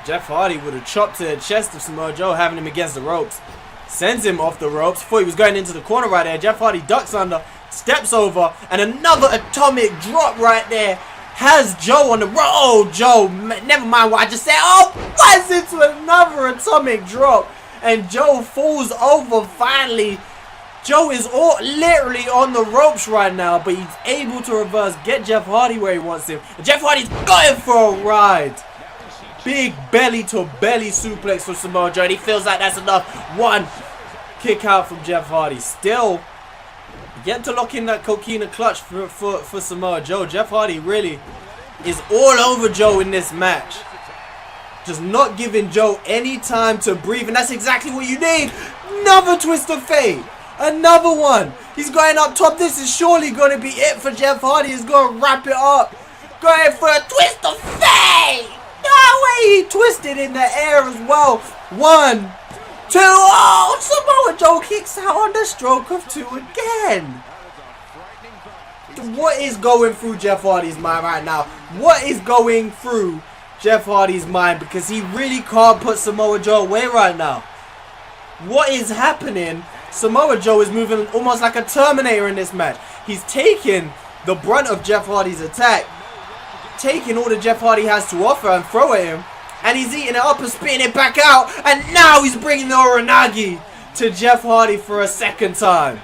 Jeff Hardy would have chopped to the chest of Samoa Joe, having him against the ropes. Sends him off the ropes. Thought he was going into the corner right there. Jeff Hardy ducks under, steps over, and another atomic drop right there. Has Joe on the rope. Oh, Joe, never mind what I just said. Oh, was into another atomic drop. And Joe falls over finally. Joe is literally on the ropes right now, but he's able to reverse, get Jeff Hardy where he wants him. And Jeff Hardy's going for a ride. Big belly-to-belly suplex from Samoa Joe. And he feels like that's enough. One kick out from Jeff Hardy. Still yet to lock in that coquina clutch for Samoa Joe. Jeff Hardy really is all over Joe in this match. Just not giving Joe any time to breathe. And that's exactly what you need. Another twist of fate. Another one. He's going up top. This is surely going to be it for Jeff Hardy. He's going to wrap it up. Going for a twist of fate. No way. He twisted in the air as well. 1, 2. Oh, Samoa Joe kicks out on the stroke of 2 again. What is going through Jeff Hardy's mind right now? What is going through Jeff Hardy's mind? Because he really can't put Samoa Joe away right now. What is happening? Samoa Joe is moving almost like a Terminator in this match. He's taking the brunt of Jeff Hardy's attack, taking all that Jeff Hardy has to offer and throw at him, and he's eating it up and spitting it back out, and now he's bringing the Uranagi to Jeff Hardy for a second time.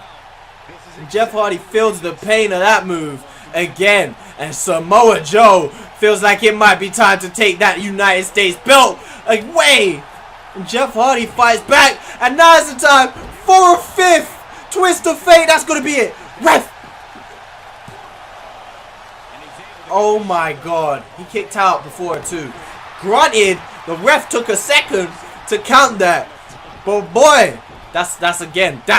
And Jeff Hardy feels the pain of that move again, and Samoa Joe feels like it might be time to take that United States belt away. And Jeff Hardy fights back, and now's the time for a 5th twist of fate. That's going to be it. Ref. Oh my god. He kicked out before a 2. Granted, the ref took a second to count that. But boy, that's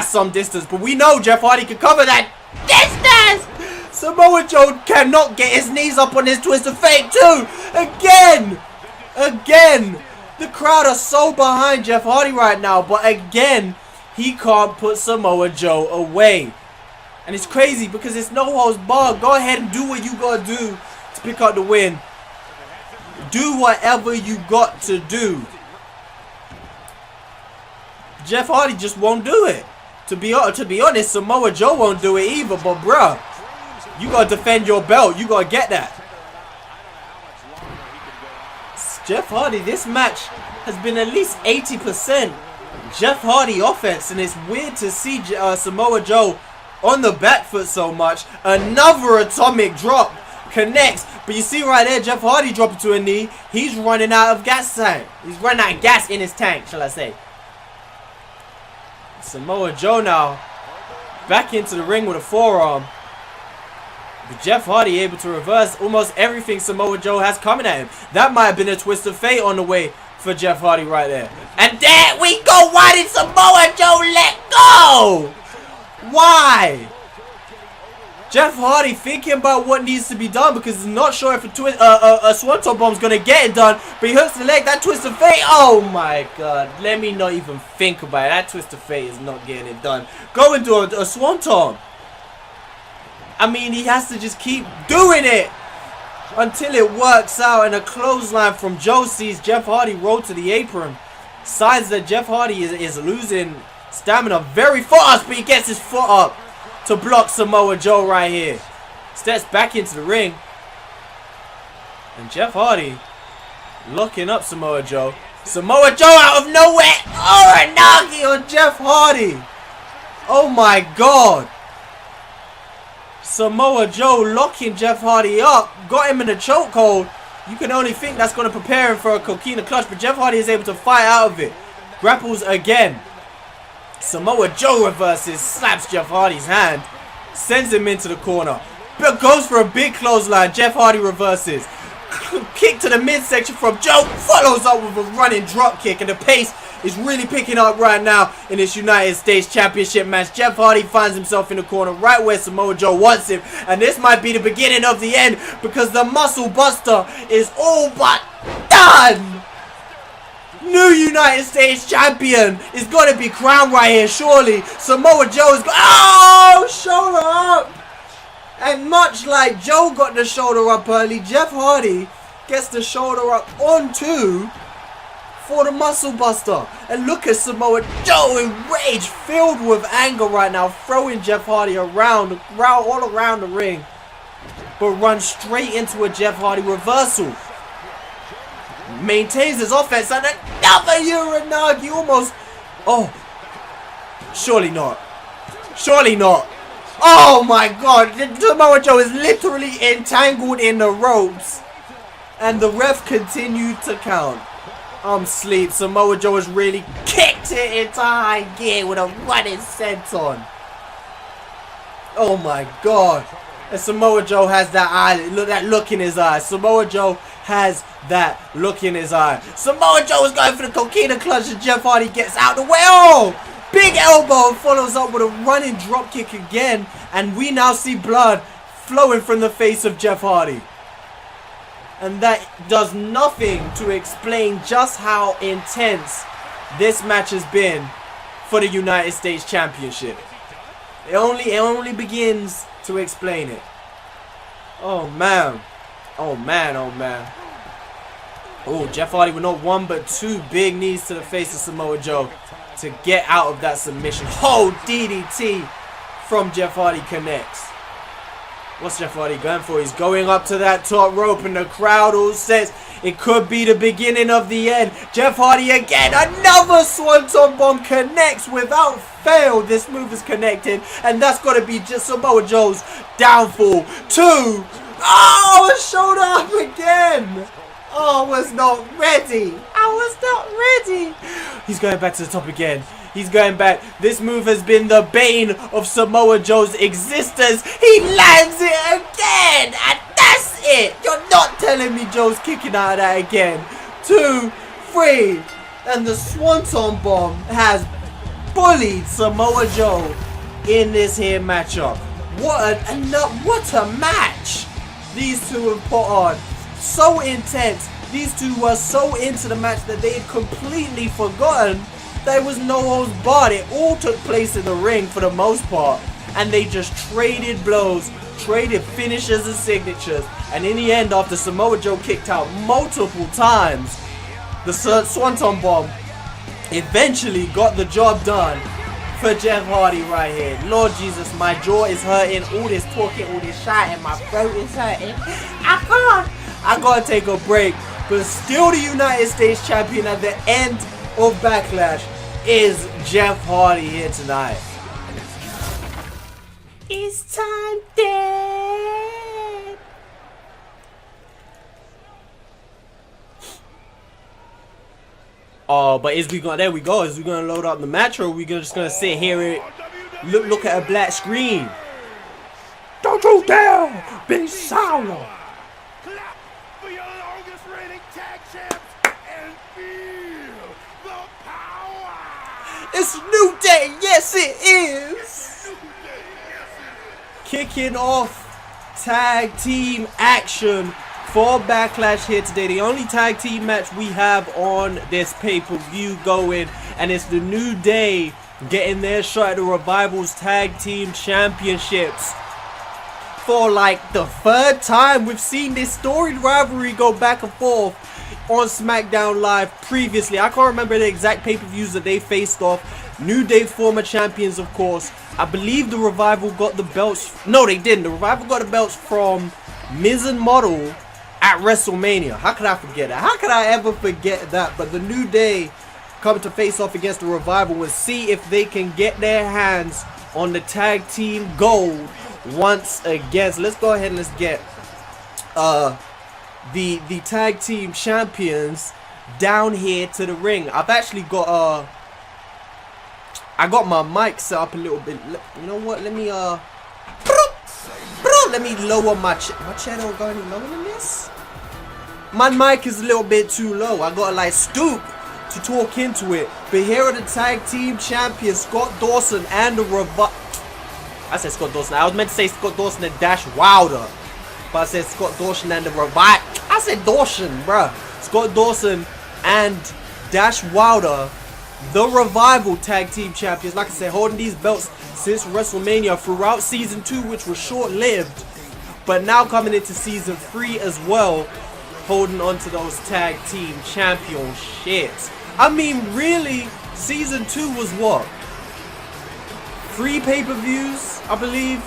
some distance. But we know Jeff Hardy can cover that distance. Samoa Joe cannot get his knees up on his twist of fate too. Again. The crowd are so behind Jeff Hardy right now. But again, he can't put Samoa Joe away. And it's crazy because it's no holds barred. Go ahead and do what you gotta do to pick up the win. Do whatever you got to do. Jeff Hardy just won't do it. To be honest, Samoa Joe won't do it either. But bruh, you gotta defend your belt. You gotta get that. Jeff Hardy, this match has been at least 80% Jeff Hardy offense, and it's weird to see Samoa Joe on the back foot so much. Another atomic drop connects, but you see right there, Jeff Hardy dropping to a knee. He's running out of gas tank. He's running out of gas in his tank, shall I say. Samoa Joe now back into the ring with a forearm. But Jeff Hardy able to reverse almost everything Samoa Joe has coming at him. That might have been a twist of fate on the way for Jeff Hardy right there. And there we go. Why did Samoa Joe let go? Why? Jeff Hardy thinking about what needs to be done because he's not sure if a Swanton Bomb's going to get it done. But he hooks the leg. That twist of fate. Oh my god. Let me not even think about it. That twist of fate is not getting it done. Go and do a Swanton. I mean, he has to just keep doing it until it works out. And a clothesline from Joe sees Jeff Hardy roll to the apron. Signs that Jeff Hardy is losing stamina very fast. But he gets his foot up to block Samoa Joe right here. Steps back into the ring. And Jeff Hardy locking up Samoa Joe. Samoa Joe out of nowhere. Oh, a Nagi on Jeff Hardy. Oh my god. Samoa Joe locking Jeff Hardy up. Got him in a chokehold. You can only think that's going to prepare him for a coquina clutch. But Jeff Hardy is able to fight out of it. Grapples again. Samoa Joe reverses, slaps Jeff Hardy's hand, sends him into the corner, but goes for a big clothesline. Jeff Hardy reverses, kick to the midsection from Joe, follows up with a running drop kick, and the pace is really picking up right now in this United States Championship match. Jeff Hardy finds himself in the corner right where Samoa Joe wants him, and this might be the beginning of the end because the Muscle Buster is all but done. New United States Champion is going to be crowned right here, surely. Samoa Joe is oh, shoulder up. And much like Joe got the shoulder up early, Jeff Hardy gets the shoulder up on two for the Muscle Buster. And look at Samoa Joe enraged, filled with anger right now, throwing Jeff Hardy around all around the ring. But runs straight into a Jeff Hardy reversal. Maintains his offense and another Uranagi almost. Oh, surely not. Surely not. Oh my god. Samoa Joe is literally entangled in the ropes. And the ref continued to count. I'm asleep. Samoa Joe has really kicked it into high gear with a running senton. Oh my god. And Samoa Joe has that look in his eye. Samoa Joe has that look in his eye. Samoa Joe is going for the coquina clutch and Jeff Hardy gets out the way. Oh! Big elbow follows up with a running drop kick again. And we now see blood flowing from the face of Jeff Hardy. And that does nothing to explain just how intense this match has been for the United States Championship. It only begins to explain it. Oh man. Oh man, oh man. Oh, Jeff Hardy with not one but two big knees to the face of Samoa Joe to get out of that submission. Oh, DDT from Jeff Hardy connects. What's Jeff Hardy going for? He's going up to that top rope and the crowd all says it could be the beginning of the end. Jeff Hardy again. Another Swanton Bomb connects without fail. This move is connected and that's got to be just Samoa Joe's downfall. Two. Oh, a shoulder up again. Oh, I was not ready. I was not ready. He's going back to the top again. He's going back. This move has been the bane of Samoa Joe's existence. He lands it again. And that's it. You're not telling me Joe's kicking out of that again. 2, 3. And the Swanton Bomb has bullied Samoa Joe in this here matchup. What a match these two have put on. So intense. These two were so into the match that they had completely forgotten there was no holds barred. It all took place in the ring for the most part. And they just traded blows, traded finishes and signatures. And in the end, after Samoa Joe kicked out multiple times, the Swanton Bomb eventually got the job done for Jeff Hardy right here. Lord Jesus, my jaw is hurting. All this talking, all this shouting, my throat is hurting. I gotta take a break. But still the United States Champion at the end of Backlash is Jeff Hardy here tonight. It's time then. Oh, but is we gonna there we go? Is we gonna load up the match or are we just gonna sit here and look at a black screen? Don't you dare be silent. It's a new day, yes it is! kicking off tag team action for Backlash here today. The only tag team match we have on this pay-per-view going, and it's the New Day getting their shot at the Revival's tag team championships. For like the third time, we've seen this storied rivalry go back and forth on SmackDown Live previously. I can't remember the exact pay-per-views that they faced off. New Day former champions, of course. I believe the Revival got the belts. No, they didn't. The Revival got the belts from Miz and Model at WrestleMania. How could I forget that? How could I ever forget that? But the New Day coming to face off against the Revival and see if they can get their hands on the tag team gold once again. So let's go ahead and let's get the tag team champions down here to the ring. I've actually got I got my mic set up a little bit. You know what? Let me let me lower my chair. Don't go any lower than this. My mic is a little bit too low. I gotta like stoop to talk into it. But here are the tag team champions, Scott Dawson and the Revival. I said Scott Dawson. I was meant to say Scott Dawson and Dash Wilder, but I said Scott Dawson and the Revival. I said Dawson, bruh. Scott Dawson and Dash Wilder, the Revival tag team champions. Like I said, holding these belts since WrestleMania throughout season 2, which was short-lived, but now coming into season 3 as well, holding on to those tag team championships. I mean, really, season 2 was what? 3 pay-per-views, I believe.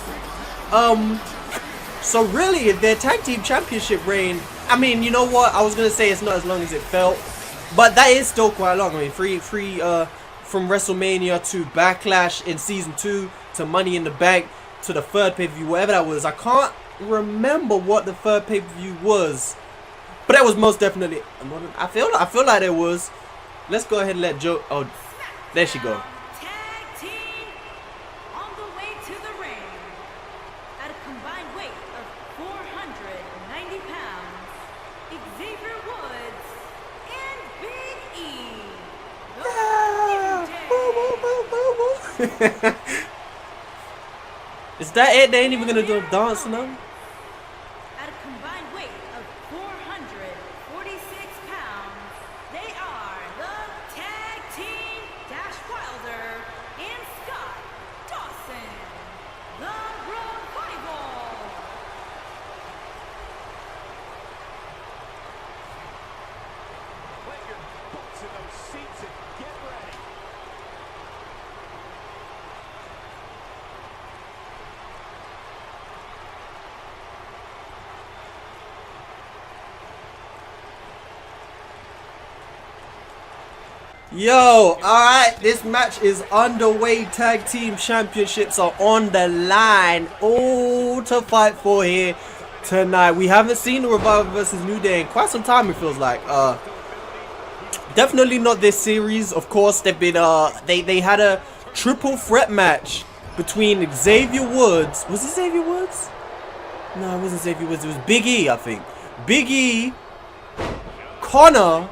So really, their tag team championship reign, I mean, you know what? I was gonna say it's not as long as it felt, but that is still quite long. I mean, free from WrestleMania to Backlash in season 2 to Money in the Bank to the third pay-per-view, whatever that was. I can't remember what the third pay-per-view was, but that was most definitely. I feel like it was. Let's go ahead and let Joe. Oh, there she go. Tag team on the way to the ring at a combined weight of 490 pounds. Xavier Woods and Big E. Is that it? They ain't even gonna do a dance now? At a combined weight of 446 pounds, they are the tag team Dash Wilder and Scott Dawson, the Revival. Put your butts in those seats and get ready. Yo, alright, this match is underway. Tag team championships are on the line. All to fight for here tonight. We haven't seen the Revival versus New Day in quite some time, it feels like. Definitely not this series. Of course, they've been they had a triple threat match between Xavier Woods. Was it Xavier Woods? No, it wasn't Xavier Woods. It was Big E, I think. Big E, Connor,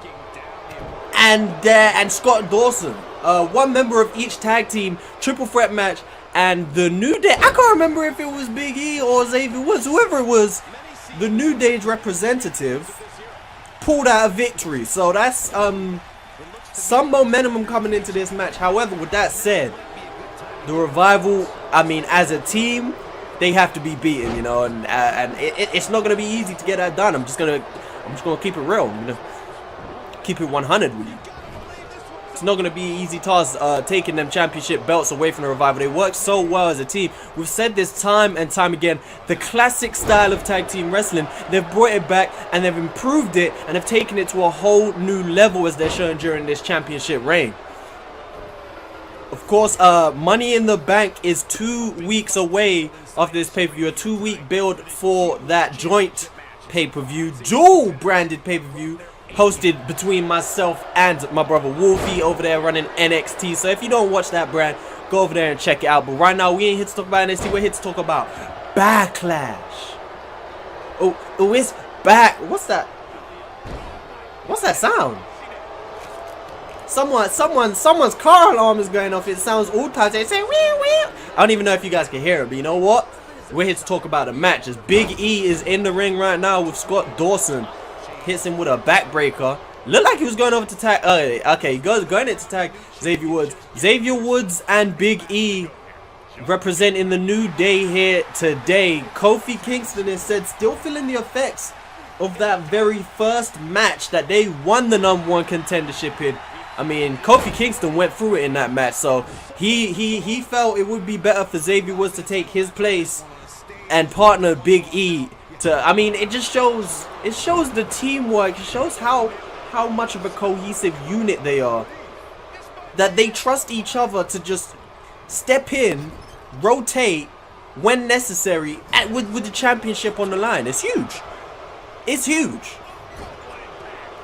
and Scott Dawson. One member of each tag team, triple threat match, and the New Day. I can't remember if it was Big E or Xavier Woods. Whoever it was, the New Day's representative pulled out a victory. So that's some momentum coming into this match. However, with that said, the Revival, I mean, as a team, they have to be beaten, you know, and it's not gonna be easy to get that done. I'm just gonna keep it real. I'm gonna keep it 100 with you. It's not going to be an easy task taking them championship belts away from the Revival. They work so well as a team. We've said this time and time again. The classic style of tag team wrestling, they've brought it back and they've improved it and have taken it to a whole new level as they're shown during this championship reign. Of course, Money in the Bank is 2 weeks away after this pay-per-view. A 2-week build for that joint pay-per-view, dual branded pay-per-view, hosted between myself and my brother Wolfie over there running NXT. So if you don't watch that brand, go over there and check it out. But right now, we ain't here to talk about NXT. We're here to talk about Backlash. Oh, it's back. What's that? What's that sound? Someone's car alarm is going off. It sounds all tight. They say wee wee. I don't even know if you guys can hear it, but you know what? we're here to talk about the match. As Big E is in the ring right now with Scott Dawson. Hits him with a backbreaker. Looked like he was going over to tag. Okay, he goes going in to tag Xavier Woods. Xavier Woods and Big E representing the New Day here today. Kofi Kingston instead still feeling the effects of that very first match that they won the #1 contendership in. I mean, Kofi Kingston went through it in that match, so he felt it would be better for Xavier Woods to take his place and partner Big E. I mean, it just shows the teamwork. It shows how much of a cohesive unit they are. That they trust each other to just step in, rotate when necessary, and with the championship on the line. It's huge. It's huge.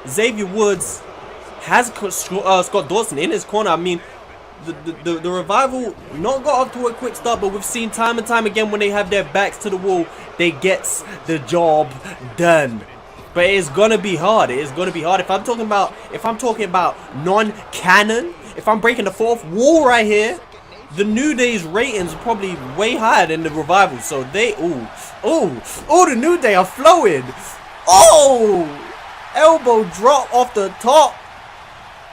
Xavier Woods has Scott Dawson in his corner. I mean, the Revival not got off to a quick start, but we've seen time and time again when they have their backs to the wall, they gets the job done. But it's gonna be hard. It is gonna be hard. If I'm talking about non-canon, if I'm breaking the fourth wall right here, the New Day's ratings are probably way higher than the Revival. So they the New Day are flowing. Oh, elbow drop off the top.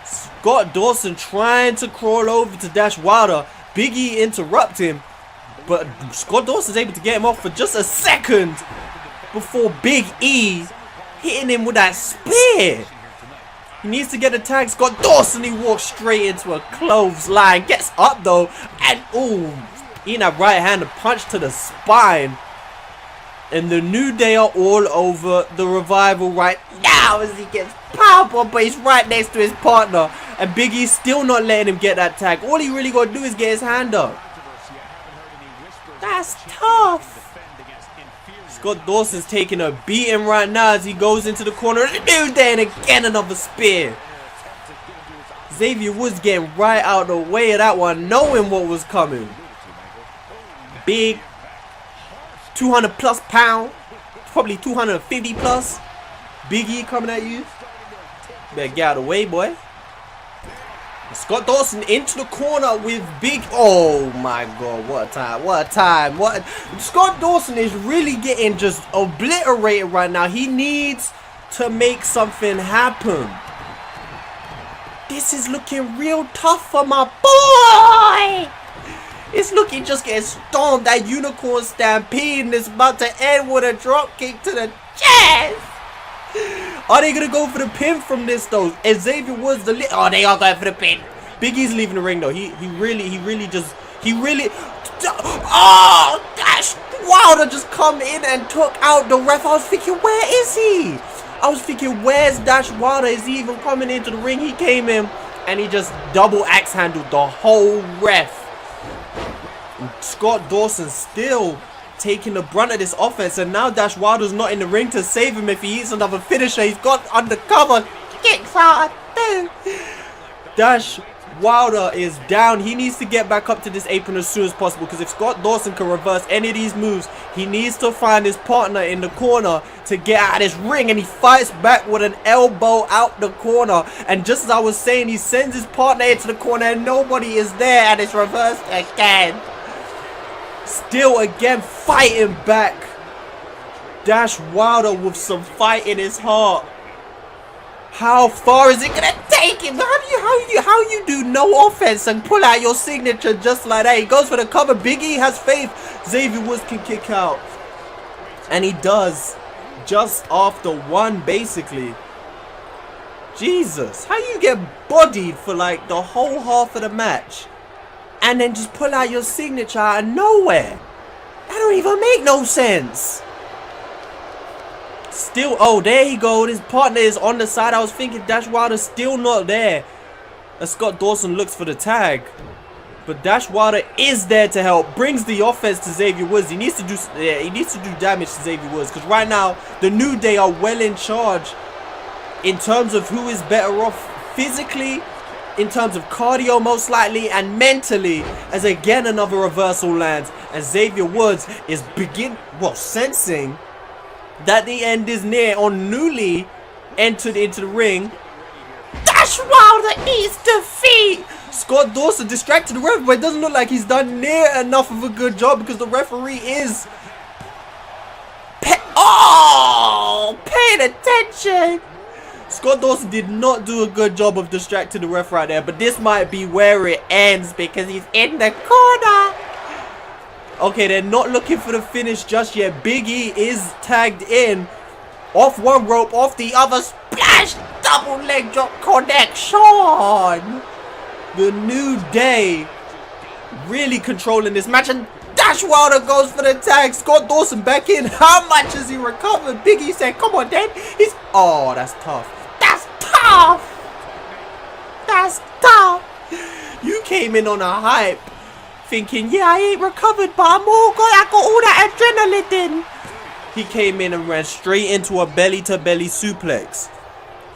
Scott Dawson trying to crawl over to Dash Wilder. Big E interrupt him, but Scott Dawson's able to get him off for just a second before Big E hitting him with that spear. He needs to get a tag. Scott Dawson, he walks straight into a clothesline. Gets up though, and eating that right hand, a punch to the spine. And the New Day are all over the Revival right now as he gets powerbomb, but he's right next to his partner. And Big E's still not letting him get that tag. All he really got to do is get his hand up. That's tough. Scott Dawson's taking a beating right now as he goes into the corner of the New Day, and again another spear. Xavier Woods getting right out of the way of that one, knowing what was coming. Big 200 plus pound, probably 250 plus. Big E coming at you. Better get out of the way, boy. Scott Dawson into the corner with Big. Oh my God! What a time! What a time! Scott Dawson is really getting just obliterated right now. He needs to make something happen. This is looking real tough for my boy. It's looking just getting stomped. That unicorn stampede is about to end with a drop kick to the chest. Are they gonna go for the pin from this though? Is Xavier Woods the oh, they are going for the pin. Big E's leaving the ring though. He really oh, Dash Wilder just come in and took out the ref. I was thinking, where is he? I was thinking, where's Dash Wilder? Is he even coming into the ring? He came in and he just double axe handled the whole ref. And Scott Dawson still taking the brunt of this offense, and now Dash Wilder's not in the ring to save him if he eats another finisher. He's got undercover kicks out. Dash Wilder is down. He needs to get back up to this apron as soon as possible, because if Scott Dawson can reverse any of these moves, he needs to find his partner in the corner to get out of this ring, and he fights back with an elbow out the corner. And just as I was saying, he sends his partner into the corner and nobody is there, and it's reversed again. Still again fighting back. Dash Wilder with some fight in his heart. How far is it gonna take him? How you do no offense and pull out your signature just like that? He goes for the cover. Big E has faith. Xavier Woods can kick out, and he does just after one, basically. Jesus, how you get bodied for like the whole half of the match and then just pull out your signature out of nowhere? That don't even make no sense. Still, oh, there he goes. His partner is on the side. I was thinking Dash Wilder's still not there. And Scott Dawson looks for the tag. But Dash Wilder is there to help. Brings the offense to Xavier Woods. He needs to do damage to Xavier Woods, because right now the New Day are well in charge in terms of who is better off physically, in terms of cardio most likely, and mentally, as again another reversal lands, and Xavier Woods is sensing that the end is near, or newly entered into the ring. Dash Wilder needs defeat. Scott Dawson distracted the ref, but it doesn't look like he's done near enough of a good job because the referee is paying attention. Scott Dawson did not do a good job of distracting the ref right there, but this might be where it ends because he's in the corner. Okay, they're not looking for the finish just yet. Big E is tagged in. Off one rope, off the other. Splash! Double leg drop connection. The New Day really controlling this match. And Dash Wilder goes for the tag. Scott Dawson back in. How much has he recovered? Big E said, come on, then. He's... Oh, that's tough. That's tough. That's tough. You came in on a hype. Thinking, yeah, I ain't recovered, but I got all that adrenaline in. He came in and ran straight into a belly-to-belly suplex.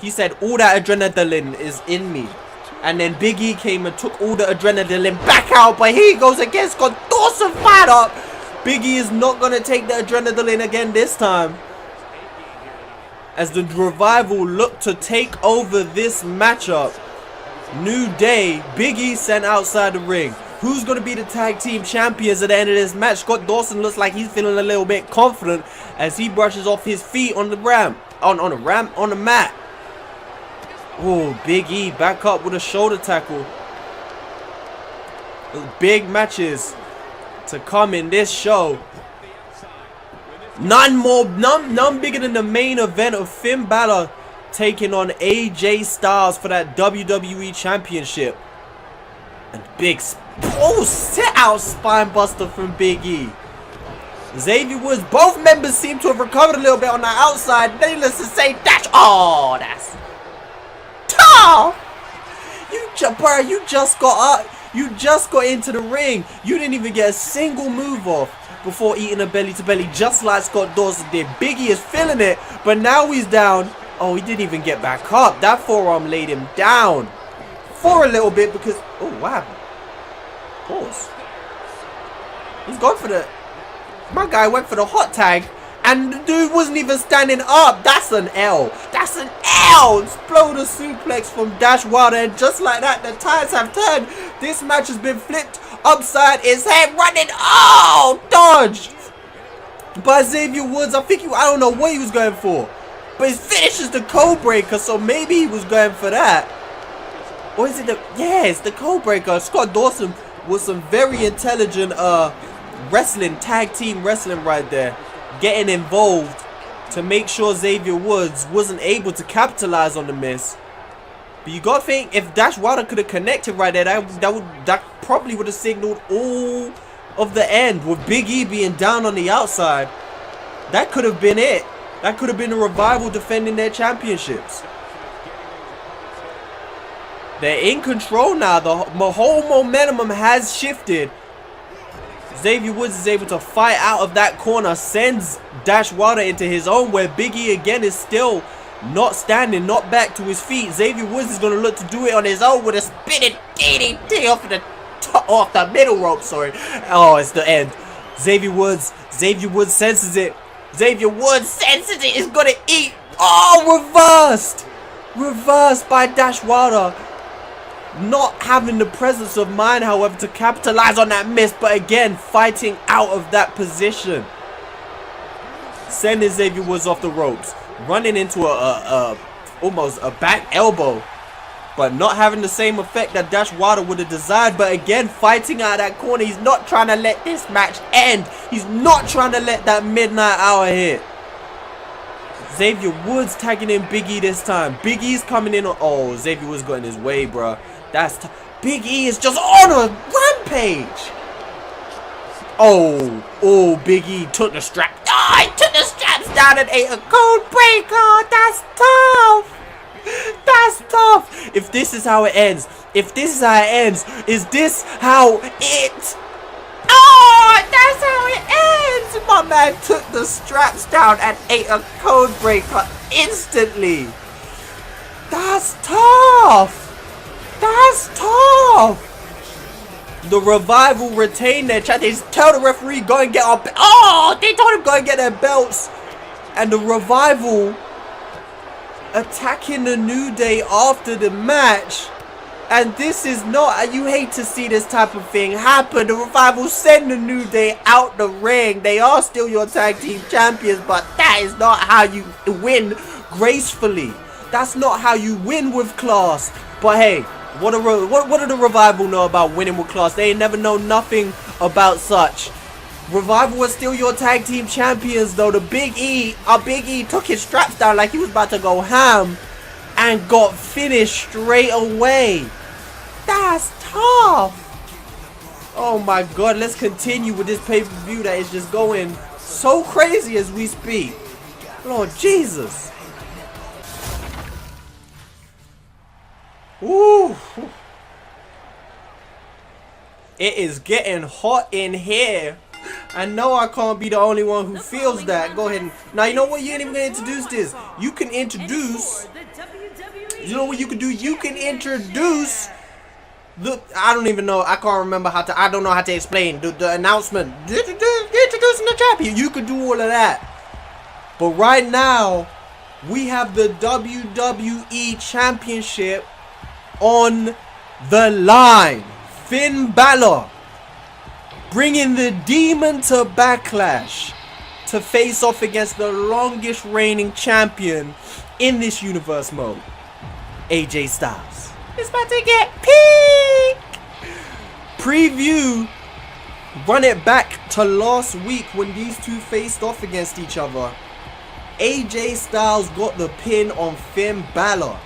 He said, all that adrenaline is in me. And then Big E came and took all the adrenaline back out. But here he goes again. Scott Dawson fired up. Big E is not going to take the adrenaline again this time. As the Revival look to take over this matchup. New Day, Big E sent outside the ring. Who's going to be the tag team champions at the end of this match? Scott Dawson looks like he's feeling a little bit confident as he brushes off his feet on the ramp. On the mat. Oh, Big E back up with a shoulder tackle. Big matches to come in this show. None bigger than the main event of Finn Balor taking on AJ Styles for that WWE Championship. And big sit out spine buster from Big E. Xavier Woods, both members seem to have recovered a little bit on the outside. Needless to say, Dash. Oh, that's tough. You just got up. You just got into the ring. You didn't even get a single move off before eating a belly to belly, just like Scott Dawson did. Big E is feeling it, but now he's down. Oh, he didn't even get back up. That forearm laid him down for a little bit because... Oh, what happened? Pause. He's gone for the... My guy went for the hot tag, and the dude wasn't even standing up. That's an L. That's an L. Exploder suplex from Dash Wilder, and just like that, the tides have turned. This match has been flipped upside his head, running. Oh, dodged by Xavier Woods. I don't know what he was going for, but his finish is the code breaker, so maybe he was going for that. Or is it the... Yeah, it's the code breaker. Scott Dawson with some very intelligent wrestling, tag team wrestling right there, getting involved to make sure Xavier Woods wasn't able to capitalize on the miss. But you gotta think, if Dash Wilder could have connected right there, that probably would have signaled all of the end, with Big E being down on the outside. That could have been it. That could have been the Revival defending their championships. They're in control now. The whole momentum has shifted. Xavier Woods is able to fight out of that corner, sends Dash Wilder into his own, where Big E again is still not standing, not back to his feet. Xavier Woods is going to look to do it on his own with a spinning DDT off the middle rope. Sorry. Oh, it's the end. Xavier Woods senses it. Xavier Woods senses it. It's going to eat. Oh, reversed. Reversed by Dash Wilder. Not having the presence of mind, however, to capitalize on that miss, but again, fighting out of that position. Sending Xavier Woods off the ropes. Running into almost a back elbow. But not having the same effect that Dash Wilder would have desired. But again, fighting out of that corner. He's not trying to let this match end. He's not trying to let that midnight hour hit. Xavier Woods tagging in Big E this time. Big E's coming in. Oh, Xavier Woods got in his way, bro. That's Big E is just on a rampage. Oh, Big E took the strap. Oh, he took the straps down and ate a code breaker. That's tough. That's tough. If this is how it ends, is this how it... Oh, that's how it ends. My man took the straps down and ate a code breaker instantly. That's tough. That's tough. The Revival retain their chat. They tell the referee, go and get our... Oh, they told him go and get their belts. And the Revival attacking the New Day after the match. And this is not, you hate to see this type of thing happen. The Revival send the New Day out the ring. They are still your tag team champions, but that is not how you win gracefully. That's not how you win with class. But hey, what do the Revival know about winning with class? They ain't never know nothing about such. Revival was still your tag team champions though. The Big E took his straps down like he was about to go ham and got finished straight away. That's tough. Oh my god, let's continue with this pay-per-view that is just going so crazy as we speak. Lord Jesus. Ooh. It is getting hot in here. I know I can't be the only one who feels that. Go ahead and... Now, you know what? You ain't even going to introduce this. You can introduce... You know what you can do? You can introduce... I don't even know. I can't remember how to... I don't know how to explain the announcement. Introducing the champion. You could do all of that. But right now, we have the WWE Championship on the line. Finn Balor bringing the Demon to Backlash to face off against the longest reigning champion in this universe mode, AJ Styles. It's about to get peak. Preview, run it back to last week when these two faced off against each other. AJ Styles got the pin on Finn Balor.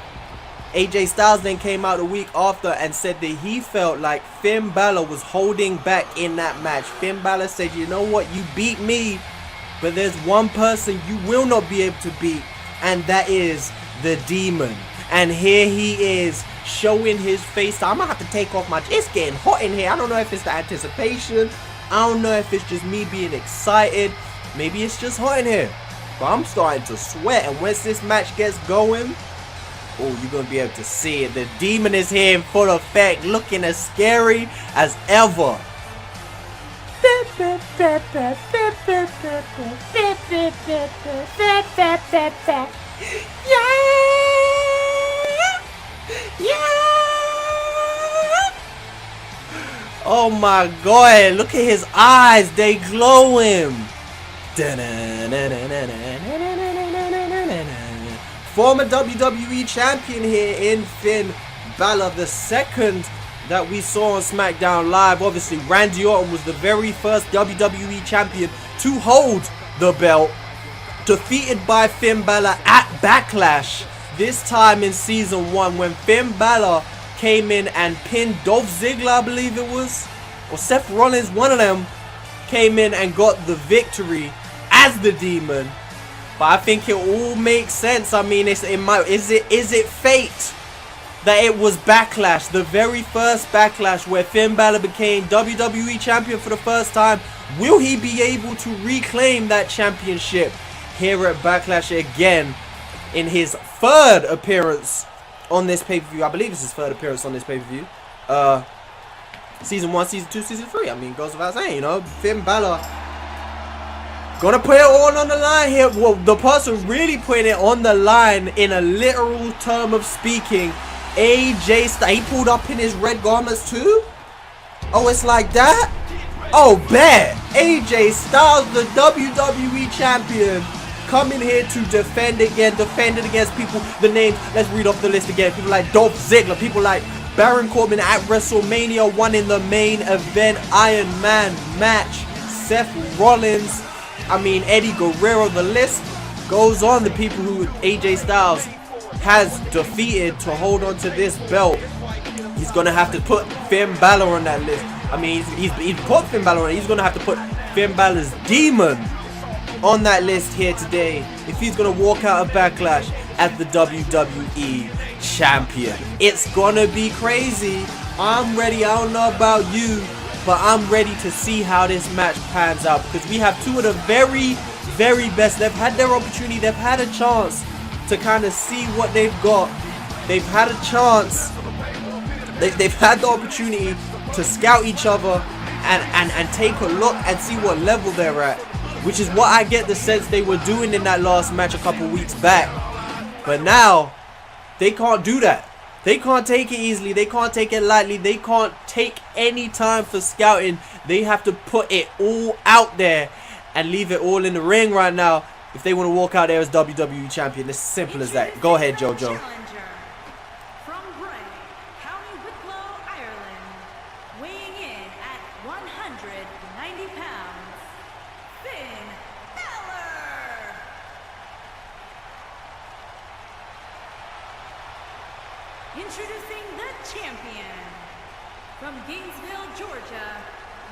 AJ Styles then came out a week after and said that he felt like Finn Balor was holding back in that match. Finn Balor said, you know what, you beat me, but there's one person you will not be able to beat, and that is the Demon. And here he is showing his face. I'm gonna have to take off my... It's getting hot in here. I don't know if it's the anticipation. I don't know if it's just me being excited. Maybe it's just hot in here. But I'm starting to sweat, and once this match gets going... Oh, you're going to be able to see it. The Demon is here in full effect, looking as scary as ever. Yeah! Yeah! Oh my god, look at his eyes. They glow him. Former WWE champion here in Finn Balor, the second that we saw on SmackDown Live. Obviously, Randy Orton was the very first WWE champion to hold the belt, defeated by Finn Balor at Backlash, this time in Season 1 when Finn Balor came in and pinned Dolph Ziggler, I believe it was, or Seth Rollins, one of them, came in and got the victory as the Demon. But I think it all makes sense. I mean, is it fate that it was Backlash, the very first Backlash where Finn Balor became WWE champion for the first time? Will he be able to reclaim that championship here at Backlash again in his third appearance on this pay-per-view? I believe it's his third appearance on this pay-per-view. Season 1, Season 2, Season 3. I mean, it goes without saying, you know, Finn Balor gonna put it all on the line here. Well, the person really putting it on the line in a literal term of speaking, AJ Styles. He pulled up in his red garments too? Oh, it's like that? Oh, bet. AJ Styles, the WWE champion, coming here to defend again, defended against people. The names, let's read off the list again. People like Dolph Ziggler, people like Baron Corbin at WrestleMania 1 in the main event Iron Man match, Seth Rollins, I mean, Eddie Guerrero. The list goes on. The people who AJ Styles has defeated to hold on to this belt. He's going to have to put Finn Balor on that list. I mean, he's put Finn Balor on it. He's going to have to put Finn Balor's Demon on that list here today if he's going to walk out of Backlash as the WWE champion. It's going to be crazy. I'm ready. I don't know about you, but I'm ready to see how this match pans out, because we have two of the very, very best. They've had their opportunity. They've had a chance to kind of see what they've got. They've had a chance. They've had the opportunity to scout each other and take a look and see what level they're at, which is what I get the sense they were doing in that last match a couple weeks back. But now, they can't do that. They can't take it easily. They can't take it lightly. They can't take any time for scouting. They have to put it all out there and leave it all in the ring right now if they want to walk out there as WWE champion. It's simple as that. Go ahead, JoJo. From Bray, County Wicklow, Ireland, weighing in at 190 pounds, Finn Balor. Introducing the champion from Gainesville, Georgia,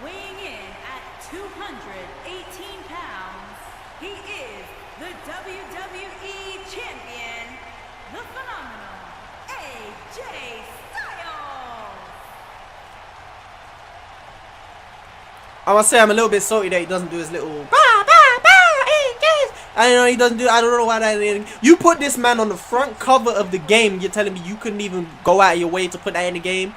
weighing in at 218 pounds. He is the WWE champion, the phenomenal AJ Styles. I must say I'm a little bit salty that he doesn't do his little I don't know, he doesn't do. I don't know why that. You put this man on the front cover of the game. You're telling me you couldn't even go out of your way to put that in the game?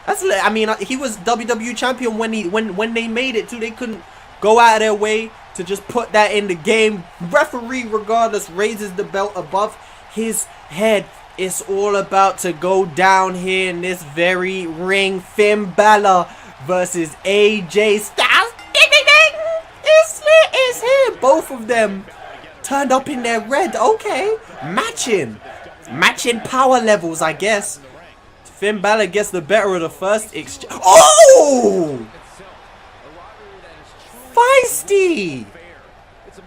That's. I mean, he was WWE champion when they made it too. They couldn't go out of their way to just put that in the game. Referee, regardless, raises the belt above his head. It's all about to go down here in this very ring. Finn Balor versus AJ Styles. Ding, ding, ding. It's here. Both of them turned up in their red. Okay. Matching power levels, I guess. Finn Balor gets the better of the first exchange. Oh! Feisty!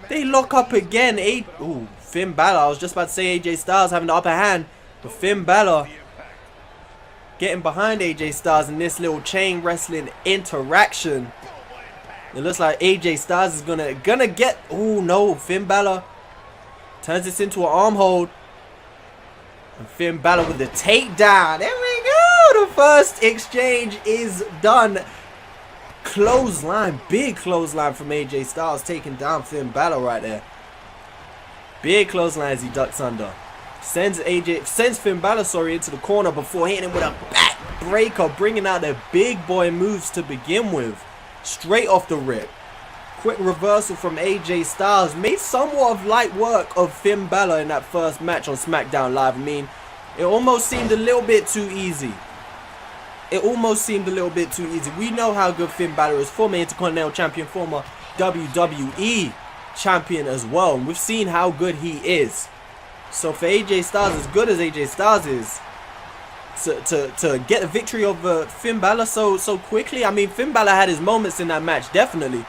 They lock up again. Ooh, Finn Balor. I was just about to say AJ Styles having the upper hand. But Finn Balor getting behind AJ Styles in this little chain wrestling interaction. It looks like AJ Styles is gonna get. Oh no, Finn Balor turns this into an arm hold. And Finn Balor with the takedown. There we go. The first exchange is done. Clothesline, big clothesline from AJ Styles, taking down Finn Balor right there. Big clothesline as he ducks under. Sends Finn Balor, into the corner before hitting him with a back breaker, bringing out their big boy moves to begin with. Straight off the rip. Quick reversal from AJ Styles. Made somewhat of light work of Finn Balor in that first match on SmackDown Live. I mean, it almost seemed a little bit too easy. We know how good Finn Balor is. Former Intercontinental Champion, former WWE Champion as well. And we've seen how good he is. So for AJ Styles, as good as AJ Styles is, to get a victory over Finn Balor so quickly. I mean, Finn Balor had his moments in that match, definitely.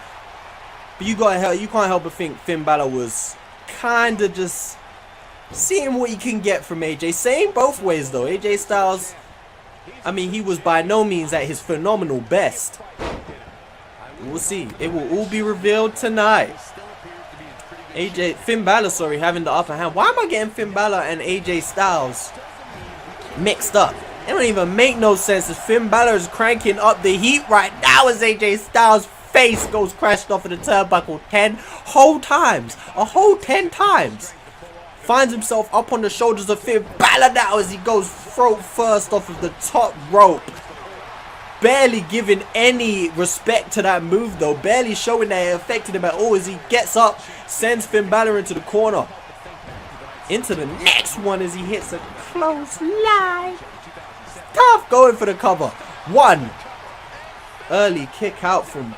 But you can't help but think Finn Balor was kind of just seeing what you can get from AJ. Same both ways though. AJ Styles, I mean, he was by no means at his phenomenal best. We'll see. It will all be revealed tonight. Finn Balor, having the upper hand. Why am I getting Finn Balor and AJ Styles mixed up? It don't even make no sense as Finn Balor is cranking up the heat right now as AJ Styles' face goes crashed off of the turnbuckle 10 whole times. A whole 10 times. Finds himself up on the shoulders of Finn Balor now as he goes throat first off of the top rope. Barely giving any respect to that move though. Barely showing that it affected him at all as he gets up, sends Finn Balor into the corner. Into the next one as he hits a close line. Tough going for the cover. One. Early kick out from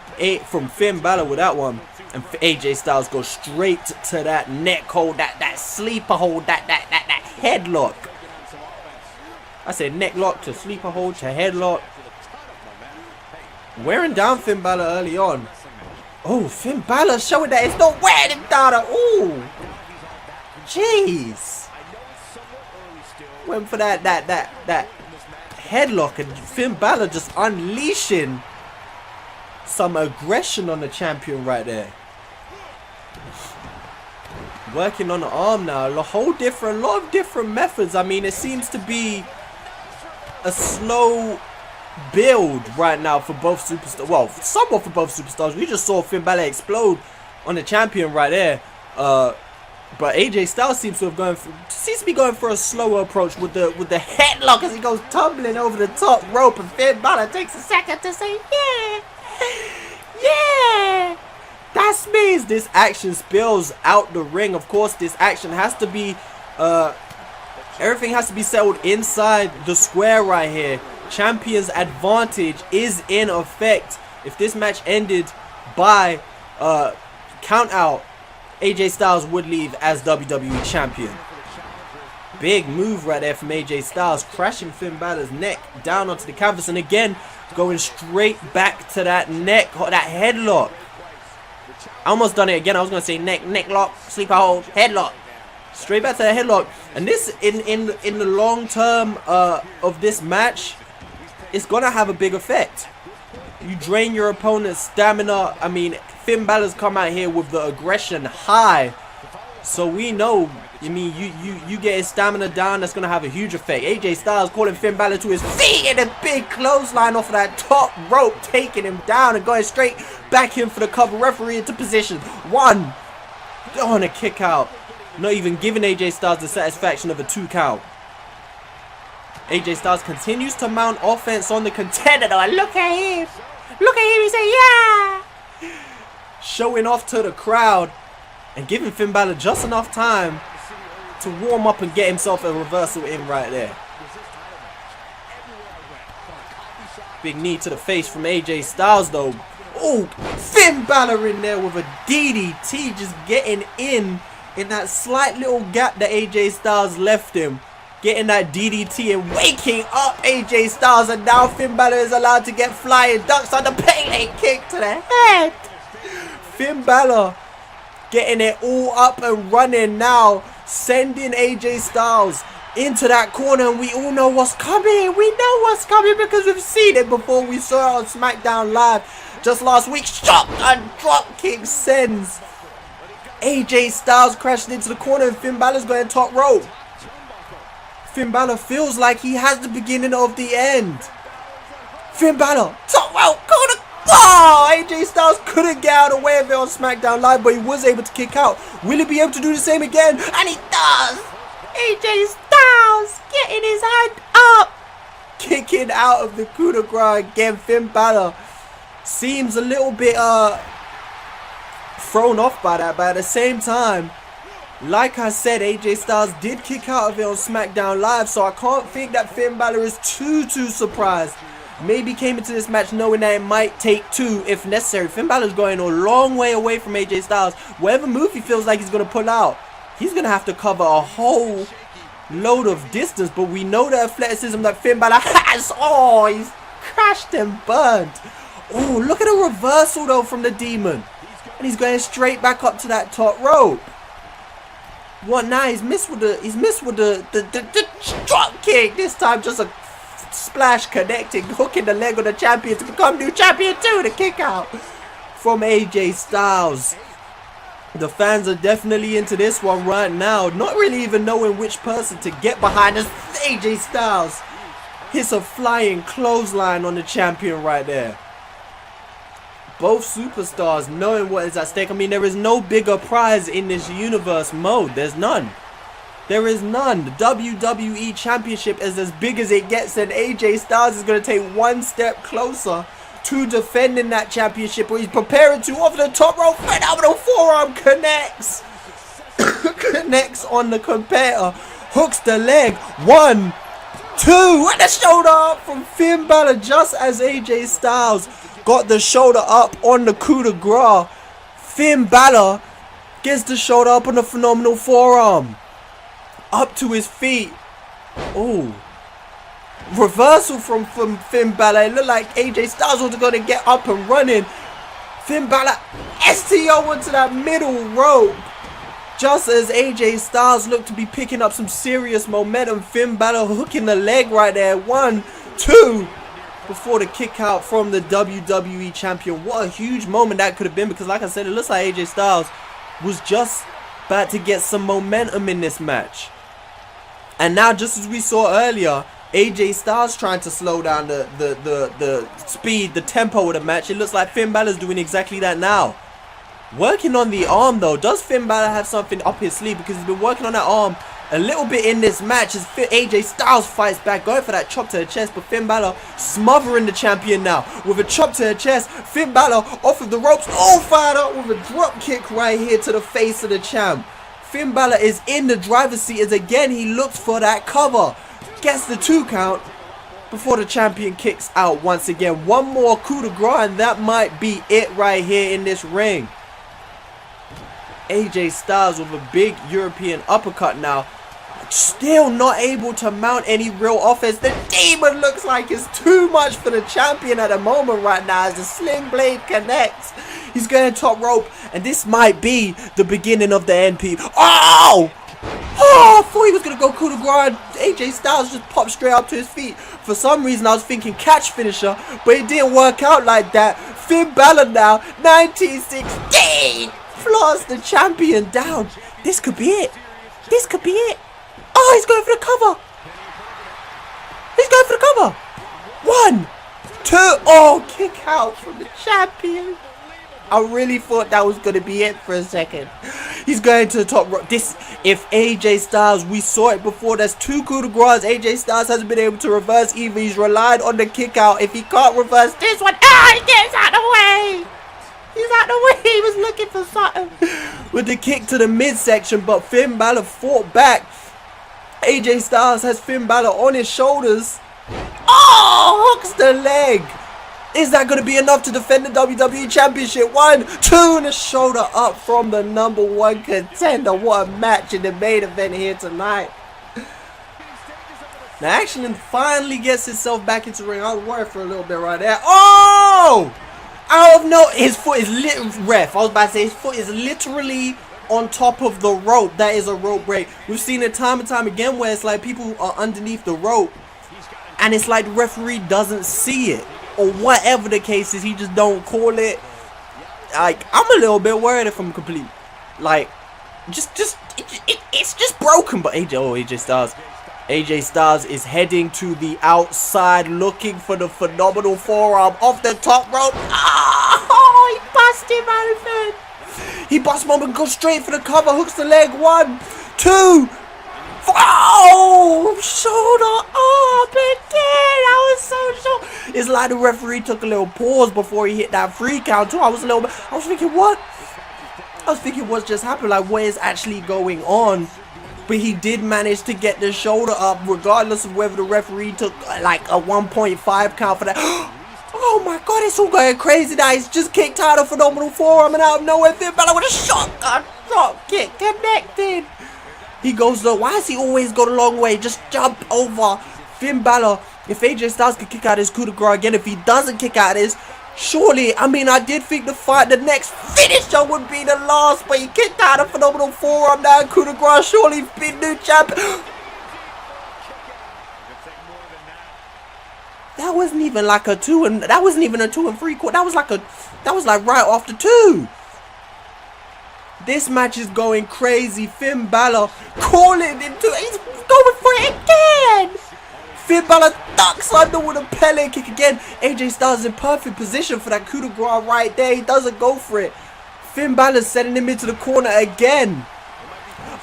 Finn Balor with that one. And AJ Styles goes straight to that neck hold, that sleeper hold, that headlock. I said neck lock to sleeper hold to headlock. Wearing down Finn Balor early on. Oh, Finn Balor showing that it's not wearing him down at all. Jeez. Went for that headlock and Finn Balor just unleashing some aggression on the champion right there. Working on the arm now. A lot of different methods. I mean, it seems to be a slow build right now for both superstars. Well, somewhat for both superstars. We just saw Finn Balor explode on the champion right there. But AJ Styles seems to be going for a slower approach with the headlock as he goes tumbling over the top rope, and Finn Balor takes a second to say, yeah, that's me. As this action spills out the ring. Of course, this action has to be Everything has to be settled inside the square right here. Champion's advantage is in effect. If this match ended by count out, AJ Styles would leave as WWE champion. Big move right there from AJ Styles, crashing Finn Balor's neck down onto the canvas, and again going straight back to that neck, that headlock. I almost done it again. I was gonna say neck lock, sleeper hold, headlock. Straight back to the headlock. And this in the long term of this match, it's gonna have a big effect. You drain your opponent's stamina. I mean, Finn Balor's come out here with the aggression high, so we know. I mean, you get his stamina down, that's gonna have a huge effect. AJ Styles calling Finn Balor to his feet, and a big clothesline off of that top rope, taking him down and going straight back in for the cover. Referee into position. One. On a kick out. Not even giving AJ Styles the satisfaction of a 2 count. AJ Styles continues to mount offense on the contender. Look at him. Look at him. He said, yeah. Showing off to the crowd and giving Finn Balor just enough time to warm up and get himself a reversal in right there. Big knee to the face from AJ Styles though. Oh, Finn Balor in there with a DDT, just getting in that slight little gap that AJ Styles left him. Getting that DDT and waking up AJ Styles, and now Finn Balor is allowed to get flying ducks on the Pele kick to the head. Finn Balor getting it all up and running now, sending AJ Styles into that corner, and we all know what's coming. We know what's coming because we've seen it before. We saw it on SmackDown Live just last week. Shotgun drop kick sends AJ Styles crashing into the corner, and Finn Balor's going top rope. Finn Balor feels like he has the beginning of the end. Finn Balor, top rope, corner. Oh, AJ Styles couldn't get out of the way of it on SmackDown Live, but he was able to kick out. Will he be able to do the same again? And he does. AJ Styles getting his hand up. Kicking out of the coup de grace again. Finn Balor seems a little bit thrown off by that, but at the same time, like I said, AJ Styles did kick out of it on SmackDown Live, so I can't think that Finn Balor is too surprised. Maybe came into this match knowing that it might take 2 if necessary. Finn Balor's going a long way away from AJ Styles. Whatever move he feels like he's going to pull out, he's going to have to cover a whole load of distance, but we know the athleticism that Finn Balor has. Oh, he's crashed and burned. Oh, look at the reversal though from the Demon. And he's going straight back up to that top rope. What now? He's missed with the drop kick. This time just a splash connecting, hooking the leg of the champion to become new champion too. The kick out from AJ Styles. The fans are definitely into this one right now, not really even knowing which person to get behind. As AJ Styles hits a flying clothesline on the champion right there. Both superstars knowing what is at stake. I mean, there is no bigger prize in this universe mode. There's none. There is none. The WWE Championship is as big as it gets, and AJ Styles is going to take one step closer to defending that championship, where he's preparing to off the top rope. Phenomenal forearm connects. Connects on the competitor. Hooks the leg. 1, 2. And a shoulder up from Finn Balor just as AJ Styles got the shoulder up on the coup de grace. Finn Balor gets the shoulder up on the phenomenal forearm. Up to his feet. Oh. Reversal from Finn Balor. It looked like AJ Styles was going to get up and running. Finn Balor STO into that middle rope. Just as AJ Styles looked to be picking up some serious momentum. Finn Balor hooking the leg right there. 1, 2. Before the kick out from the WWE champion. What a huge moment that could have been, because like I said, it looks like AJ Styles was just about to get some momentum in this match. And now, just as we saw earlier, AJ Styles trying to slow down the speed, the tempo of the match. It looks like Finn Balor's doing exactly that now. Working on the arm though. Does Finn Balor have something up his sleeve? Because he's been working on that arm a little bit in this match as AJ Styles fights back, going for that chop to the chest, but Finn Balor smothering the champion now with a chop to the chest. Finn Balor off of the ropes, all fired up with a drop kick right here to the face of the champ. Finn Balor is in the driver's seat as again he looks for that cover. Gets the 2 count before the champion kicks out once again. One more coup de grace and that might be it right here in this ring. AJ Styles with a big European uppercut now. Still not able to mount any real offense. The demon looks like it's too much for the champion at the moment right now as the sling blade connects. He's going top rope and this might be the beginning of the NP. Oh! Oh, I thought he was going to go coup de grace. AJ Styles just popped straight up to his feet. For some reason I was thinking catch finisher, but it didn't work out like that. Finn Balor now, 1916, floors the champion down. This could be it. This could be it. Oh, he's going for the cover. He's going for the cover. 1, 2. Oh, kick out from the champion. I really thought that was going to be it for a second. He's going to the top rope. This, if AJ Styles, we saw it before, there's 2 coup de grace. AJ Styles hasn't been able to reverse either. He's relied on the kick out. If he can't reverse this one, he gets out of the way. He's out of the way. He was looking for something with the kick to the midsection, but Finn Balor fought back. AJ Styles has Finn Balor on his shoulders. Oh, hooks the leg. Is that going to be enough to defend the WWE Championship? 1, 2, and a shoulder up from the #1 contender. What a match in the main event here tonight. Now, Action finally gets himself back into the ring. I was worried for a little bit right there. Oh! Out of no, his foot is ref. I was about to say his foot is literally on top of the rope. That is a rope break. We've seen it time and time again where it's like people are underneath the rope and it's like the referee doesn't see it. Or whatever the case is, he just don't call it. Like, I'm a little bit worried if I'm complete. Like, it's just broken. But AJ Styles. AJ Styles is heading to the outside, looking for the phenomenal forearm off the top rope. Oh, he busted him out of it. He busts him up and goes straight for the cover. Hooks the leg. 1, 2. Oh, shoulder up again. I was so sure. It's like the referee took a little pause before he hit that 3 count too. I was thinking, what? I was thinking, what's just happened? Like, what is actually going on? But he did manage to get the shoulder up, regardless of whether the referee took like a 1.5 count for that. Oh my God, it's all going crazy now. He's just kicked out a phenomenal forearm and out of nowhere, Finn Balor with a shotgun drop kick connected. He goes though. Why does he always go the long way? Just jump over Finn Balor. If AJ Styles can kick out his coup de grace again, if he doesn't kick out his, surely, I mean, I did think the next finisher would be the last, but he kicked out a phenomenal forearm now, coup de grace. Surely he's been new champion. That wasn't even like a 2 and that wasn't even a 2 3 quarter. That was like right after 2. This match is going crazy. Finn Balor calling into it. He's going for it again. Finn Balor ducks under with a Pele kick again. AJ Styles in perfect position for that coup de grace right there. He doesn't go for it. Finn Balor sending him into the corner again.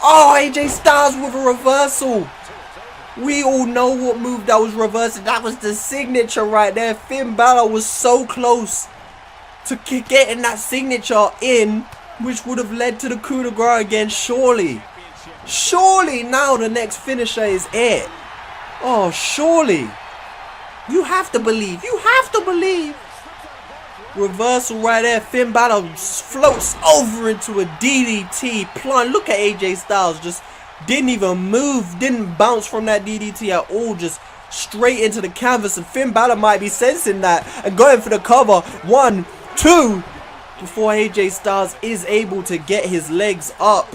Oh, AJ Styles with a reversal. We all know what move that was reversing. That was the signature right there. Finn Balor was so close to getting that signature in, which would have led to the coup de grace again. Surely now the next finisher is it. Oh, surely. You have to believe. You have to believe. Reversal right there. Finn Balor floats over into a DDT. Plunge. Look at AJ Styles. Just didn't even move. Didn't bounce from that DDT at all. Just straight into the canvas. And Finn Balor might be sensing that and going for the cover. 1, 2. Before AJ Styles is able to get his legs up.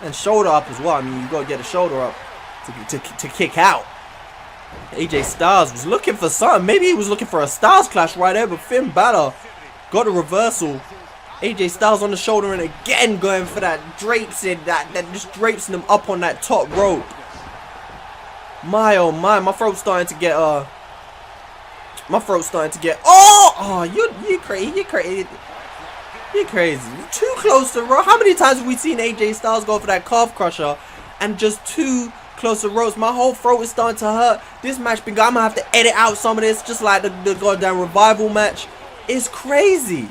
And shoulder up as well. I mean, you got to get a shoulder up to kick out. AJ Styles was looking for something. Maybe he was looking for a Styles clash right there. But Finn Balor got a reversal. AJ Styles on the shoulder and again going for that drapes in. That just drapes him up on that top rope. My oh my. My throat's starting to get Oh, you crazy. You're crazy. You're crazy. Too close to rope. How many times have we seen AJ Styles go for that calf crusher and just too close to ropes? My whole throat is starting to hurt. This match been going. I'm gonna have to edit out some of this, just like the goddamn revival match. It's crazy.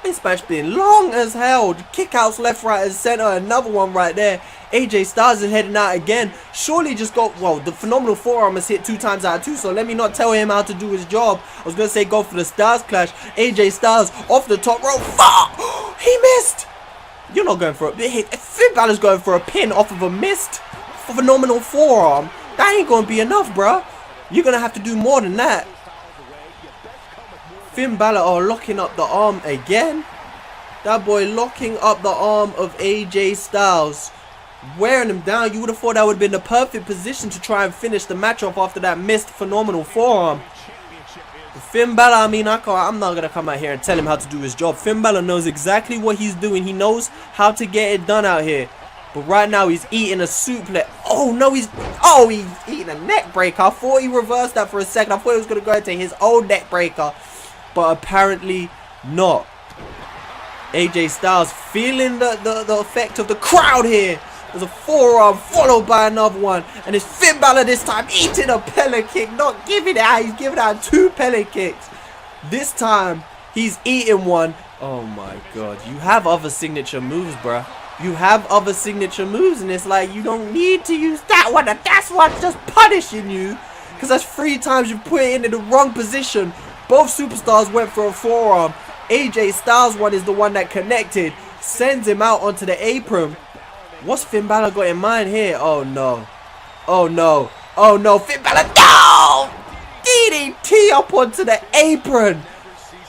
This match been long as hell. Kickouts left, right, and center. Another one right there. AJ Styles is heading out again. Surely just go. Well, the phenomenal forearm has hit 2 times out of 2. So let me not tell him how to do his job. I was going to say go for the Styles Clash. AJ Styles off the top rope. Fuck! He missed. You're not going for a... Finn Balor's going for a pin off of a missed phenomenal forearm. That ain't going to be enough, bruh. You're going to have to do more than that. Finn Balor are locking up the arm again. That boy locking up the arm of AJ Styles. Wearing him down. You would have thought that would have been the perfect position to try and finish the match off after that missed phenomenal forearm. Finn Balor, I mean, I'm not going to come out here and tell him how to do his job. Finn Balor knows exactly what he's doing. He knows how to get it done out here. But right now, he's eating a suplex. Oh, no, he's eating a neck breaker. I thought he reversed that for a second. I thought he was going to go into his own neck breaker. But apparently not. AJ Styles feeling the effect of the crowd here. There's a forearm followed by another one. And it's Finn Balor this time eating a pellet kick. Not giving it out. He's giving out 2 pellet kicks. This time, he's eating one. Oh my god. You have other signature moves, bruh. You have other signature moves. And it's like, you don't need to use that one. And that's what's just punishing you. Because that's 3 times you put it in the wrong position. Both superstars went for a forearm. AJ Styles one is the one that connected. Sends him out onto the apron. What's Finn Balor got in mind here? Oh no. Oh no. Oh no. Finn Balor. No! DDT up onto the apron.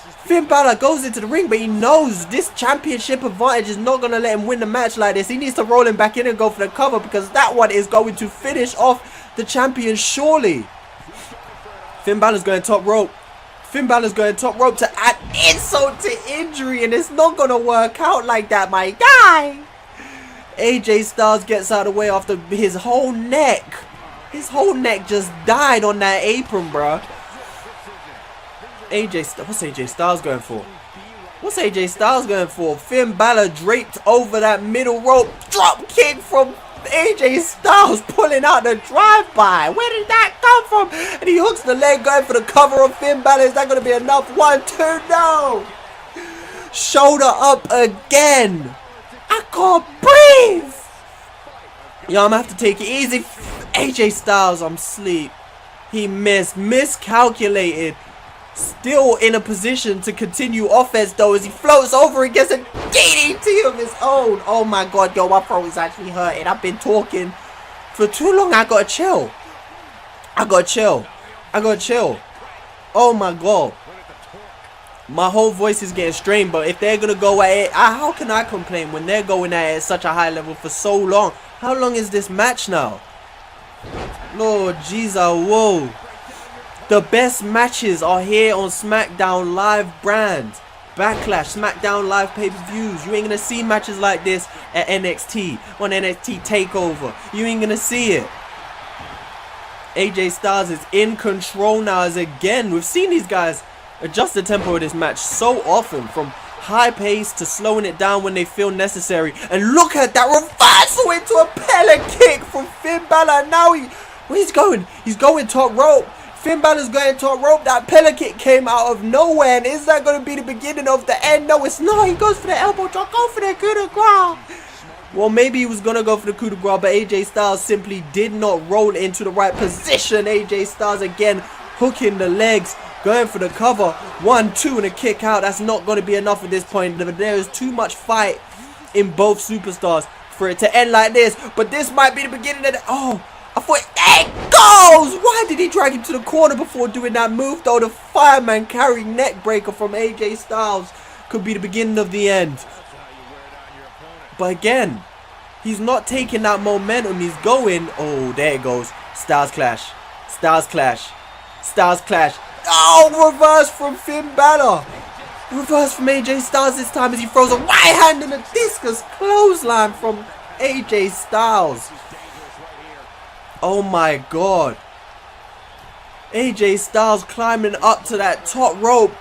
Finn Balor goes into the ring, but he knows this championship advantage is not going to let him win the match like this. He needs to roll him back in and go for the cover, because that one is going to finish off the champion surely. Finn Balor's going top rope. Finn Balor's going top rope to add insult to injury, and it's not going to work out like that, my guy. AJ Styles gets out of the way after his whole neck. His whole neck just died on that apron, bruh. What's AJ Styles going for? What's AJ Styles going for? Finn Balor draped over that middle rope. Drop kick from AJ Styles, pulling out the drive-by. Where did that come from? And he hooks the leg, going for the cover of Finn Balor. Is that going to be enough? 1, 2, no. Shoulder up again. I can't breathe. Yo, I'm going to have to take it easy. AJ Styles, I'm asleep. He miscalculated. Still in a position to continue offense though, as he floats over and gets a DDT of his own. Oh my god, yo, my throat is actually hurting. I've been talking for too long. I gotta chill. I gotta chill. Oh my god. My whole voice is getting strained, but if they're gonna go at it, how can I complain when they're going at it at such a high level for so long? How long is this match now? Lord Jesus, whoa. The best matches are here on SmackDown Live brand. Backlash, SmackDown Live pay-per-views. You ain't gonna see matches like this at NXT, on NXT TakeOver. You ain't gonna see it. AJ Styles is in control now, as again, we've seen these guys adjust the tempo of this match so often, from high pace to slowing it down when they feel necessary. And look at that reversal into a pellet kick from Finn Balor. Now he's going top rope. Finn Balor's going top rope. That pellet kick came out of nowhere. And is that going to be the beginning of the end? No, it's not. He goes for the elbow drop. Go for the coup de grace. Well, maybe he was going to go for the coup de grace, but AJ Styles simply did not roll into the right position. AJ Styles again hooking the legs, going for the cover. 1, 2, and a kick out. That's not going to be enough at this point. There is too much fight in both superstars for it to end like this. But this might be the beginning of the... Oh, I thought, there it goes! Why did he drag him to the corner before doing that move, though? The fireman carry neck breaker from AJ Styles could be the beginning of the end. But again, he's not taking that momentum. He's going... Oh, there it goes. Styles Clash. Styles Clash. Styles Clash. Oh, reverse from Finn Balor. Reverse from AJ Styles this time as he throws a right hand and a discus clothesline from AJ Styles. Oh my god. AJ Styles climbing up to that top rope,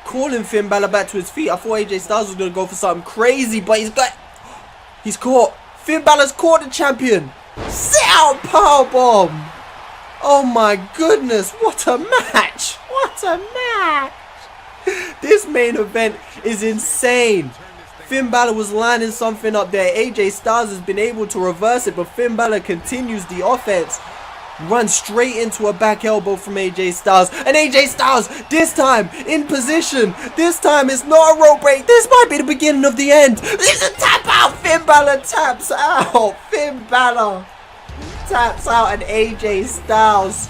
calling Finn Balor back to his feet. I thought AJ Styles was going to go for something crazy, but he's caught. Finn Balor's caught the champion. Sit out powerbomb. Oh my goodness, what a match. What a match. This main event is insane. Finn Balor was lining something up there. AJ Styles has been able to reverse it, but Finn Balor continues the offense. Runs straight into a back elbow from AJ Styles. And AJ Styles, this time, in position. This time, it's not a rope break. This might be the beginning of the end. It's a tap out. Finn Balor taps out. Finn Balor taps out, and AJ Styles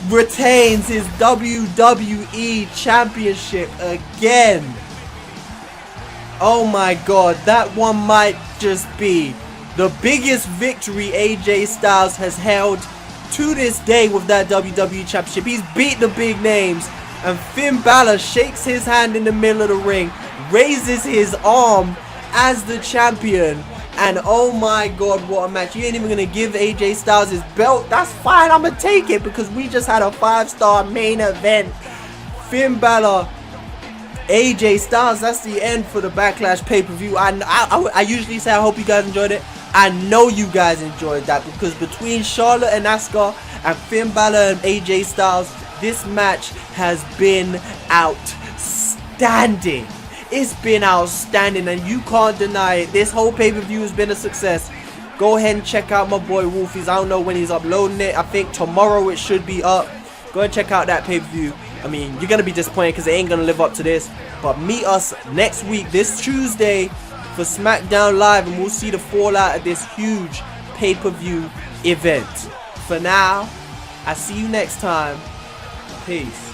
retains his WWE Championship again. Oh my god, that one might just be the biggest victory AJ Styles has held to this day with that WWE Championship. He's beat the big names, and Finn Balor shakes his hand in the middle of the ring, raises his arm as the champion, and oh my god, what a match. You ain't even gonna give AJ Styles his belt? That's fine, I'm gonna take it, because we just had a 5-star main event. Finn Balor, AJ Styles, that's the end for the Backlash pay-per-view. I usually say I hope you guys enjoyed it. I know you guys enjoyed that, because between Charlotte and Asuka and Finn Balor and AJ Styles, this match has been outstanding. It's been outstanding, and you can't deny it. This whole pay-per-view has been a success. Go ahead and check out my boy Wolfies. I don't know when he's uploading it. I think tomorrow it should be up. Go and check out that pay-per-view. I mean, you're going to be disappointed because it ain't going to live up to this. But meet us next week, this Tuesday, for SmackDown Live, and we'll see the fallout of this huge pay-per-view event. For now, I see you next time. Peace.